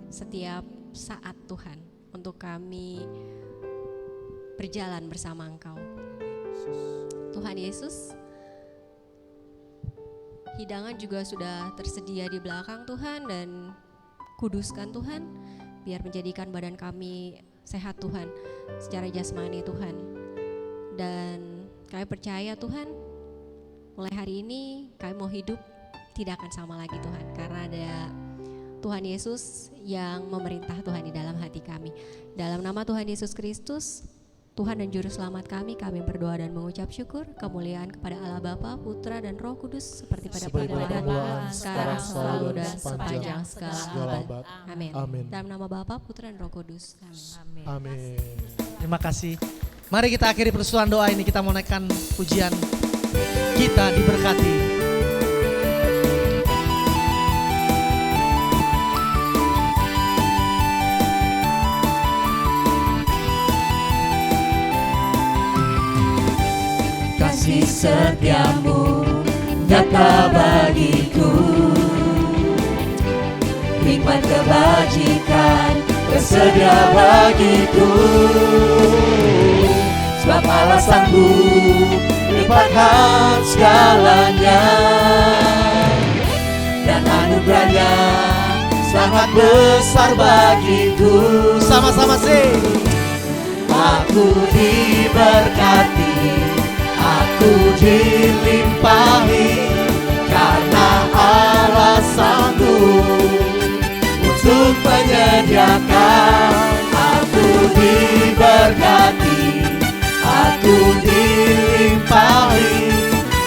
Speaker 5: setiap saat Tuhan untuk kami berjalan bersama Engkau. Tuhan Yesus, hidangan juga sudah tersedia di belakang Tuhan, dan kuduskan Tuhan biar menjadikan badan kami sehat Tuhan secara jasmani Tuhan. Dan kami percaya Tuhan, mulai hari ini kami mau hidup tidak akan sama lagi Tuhan, karena ada Tuhan Yesus yang memerintah Tuhan di dalam hati kami. Dalam nama Tuhan Yesus Kristus, Tuhan dan Juru Selamat kami berdoa dan mengucap syukur, kemuliaan kepada Allah Bapa, Putra dan Roh Kudus seperti pada permulaan, sekarang, selalu dan sepanjang segala abad. Amin.
Speaker 8: Amin.
Speaker 5: Dalam nama Bapa, Putra dan Roh Kudus. Amin.
Speaker 8: Amin.
Speaker 1: Terima kasih. Mari kita akhiri persoalan doa ini, kita mau naikkan pujian Kita Diberkati.
Speaker 3: Kasih setiamu nyata bagiku, hikmat kebajikan tersedia bagiku. Sebab Allah sanggup lipatkan segalanya, dan anugerahnya sangat besar bagiku.
Speaker 1: Sama-sama sih.
Speaker 3: Aku diberkati, aku dilimpahi, karena Allah sanggup untuk menyediakan. Aku diberkati, aku dilimpahi,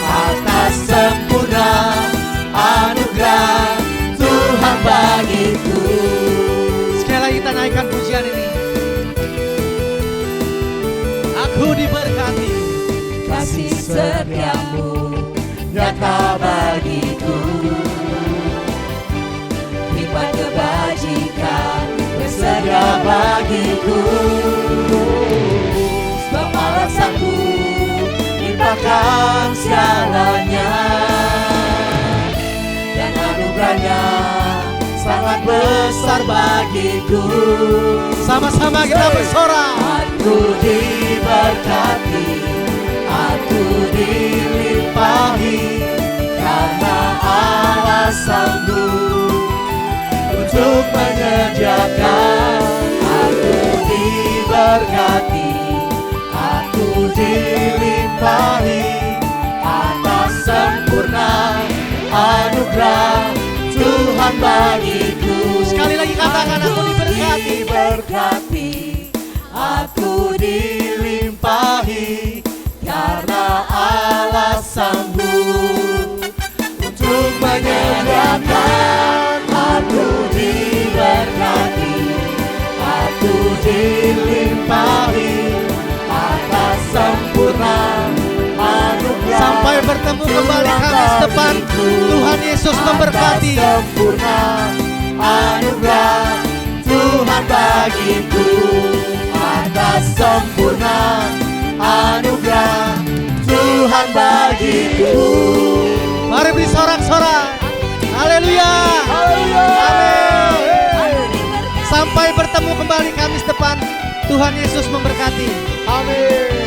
Speaker 3: atas sempurna anugerah Tuhan bagiku.
Speaker 1: Sekali lagi kita naikkan pujian ini. Aku diberkati,
Speaker 3: kasih setiamu nyata bagiku, hikmat kebajikan bersedia bagiku. Sebab Allah sanggup limpahkan segalanya, dan anugerahnya sangat besar bagiku.
Speaker 1: sama-sama kita bersorak.
Speaker 3: Aku diberkati, aku dilimpahi, karena Allah sanggup untuk menyediakan. Aku diberkati, aku dilimpahi, atas sempurna anugerah Tuhan bagiku.
Speaker 1: Sekali lagi katakan, aku diberkati,
Speaker 3: aku dilimpahi, karena Allah sanggup untuk menyediakan. Aku diberkati, aku dilimpahi, atas sempurna anugerah.
Speaker 1: Sampai bertemu kembali Kamis depan, Tuhan Yesus memberkati.
Speaker 3: Sempurna anugerah Tuhan bagiku, atas sempurna anugerah Tuhan bagiku.
Speaker 1: Mari beri sorak-sorak. Haleluya. Amin. Sampai bertemu kembali Kamis depan, Tuhan Yesus memberkati.
Speaker 8: Amin.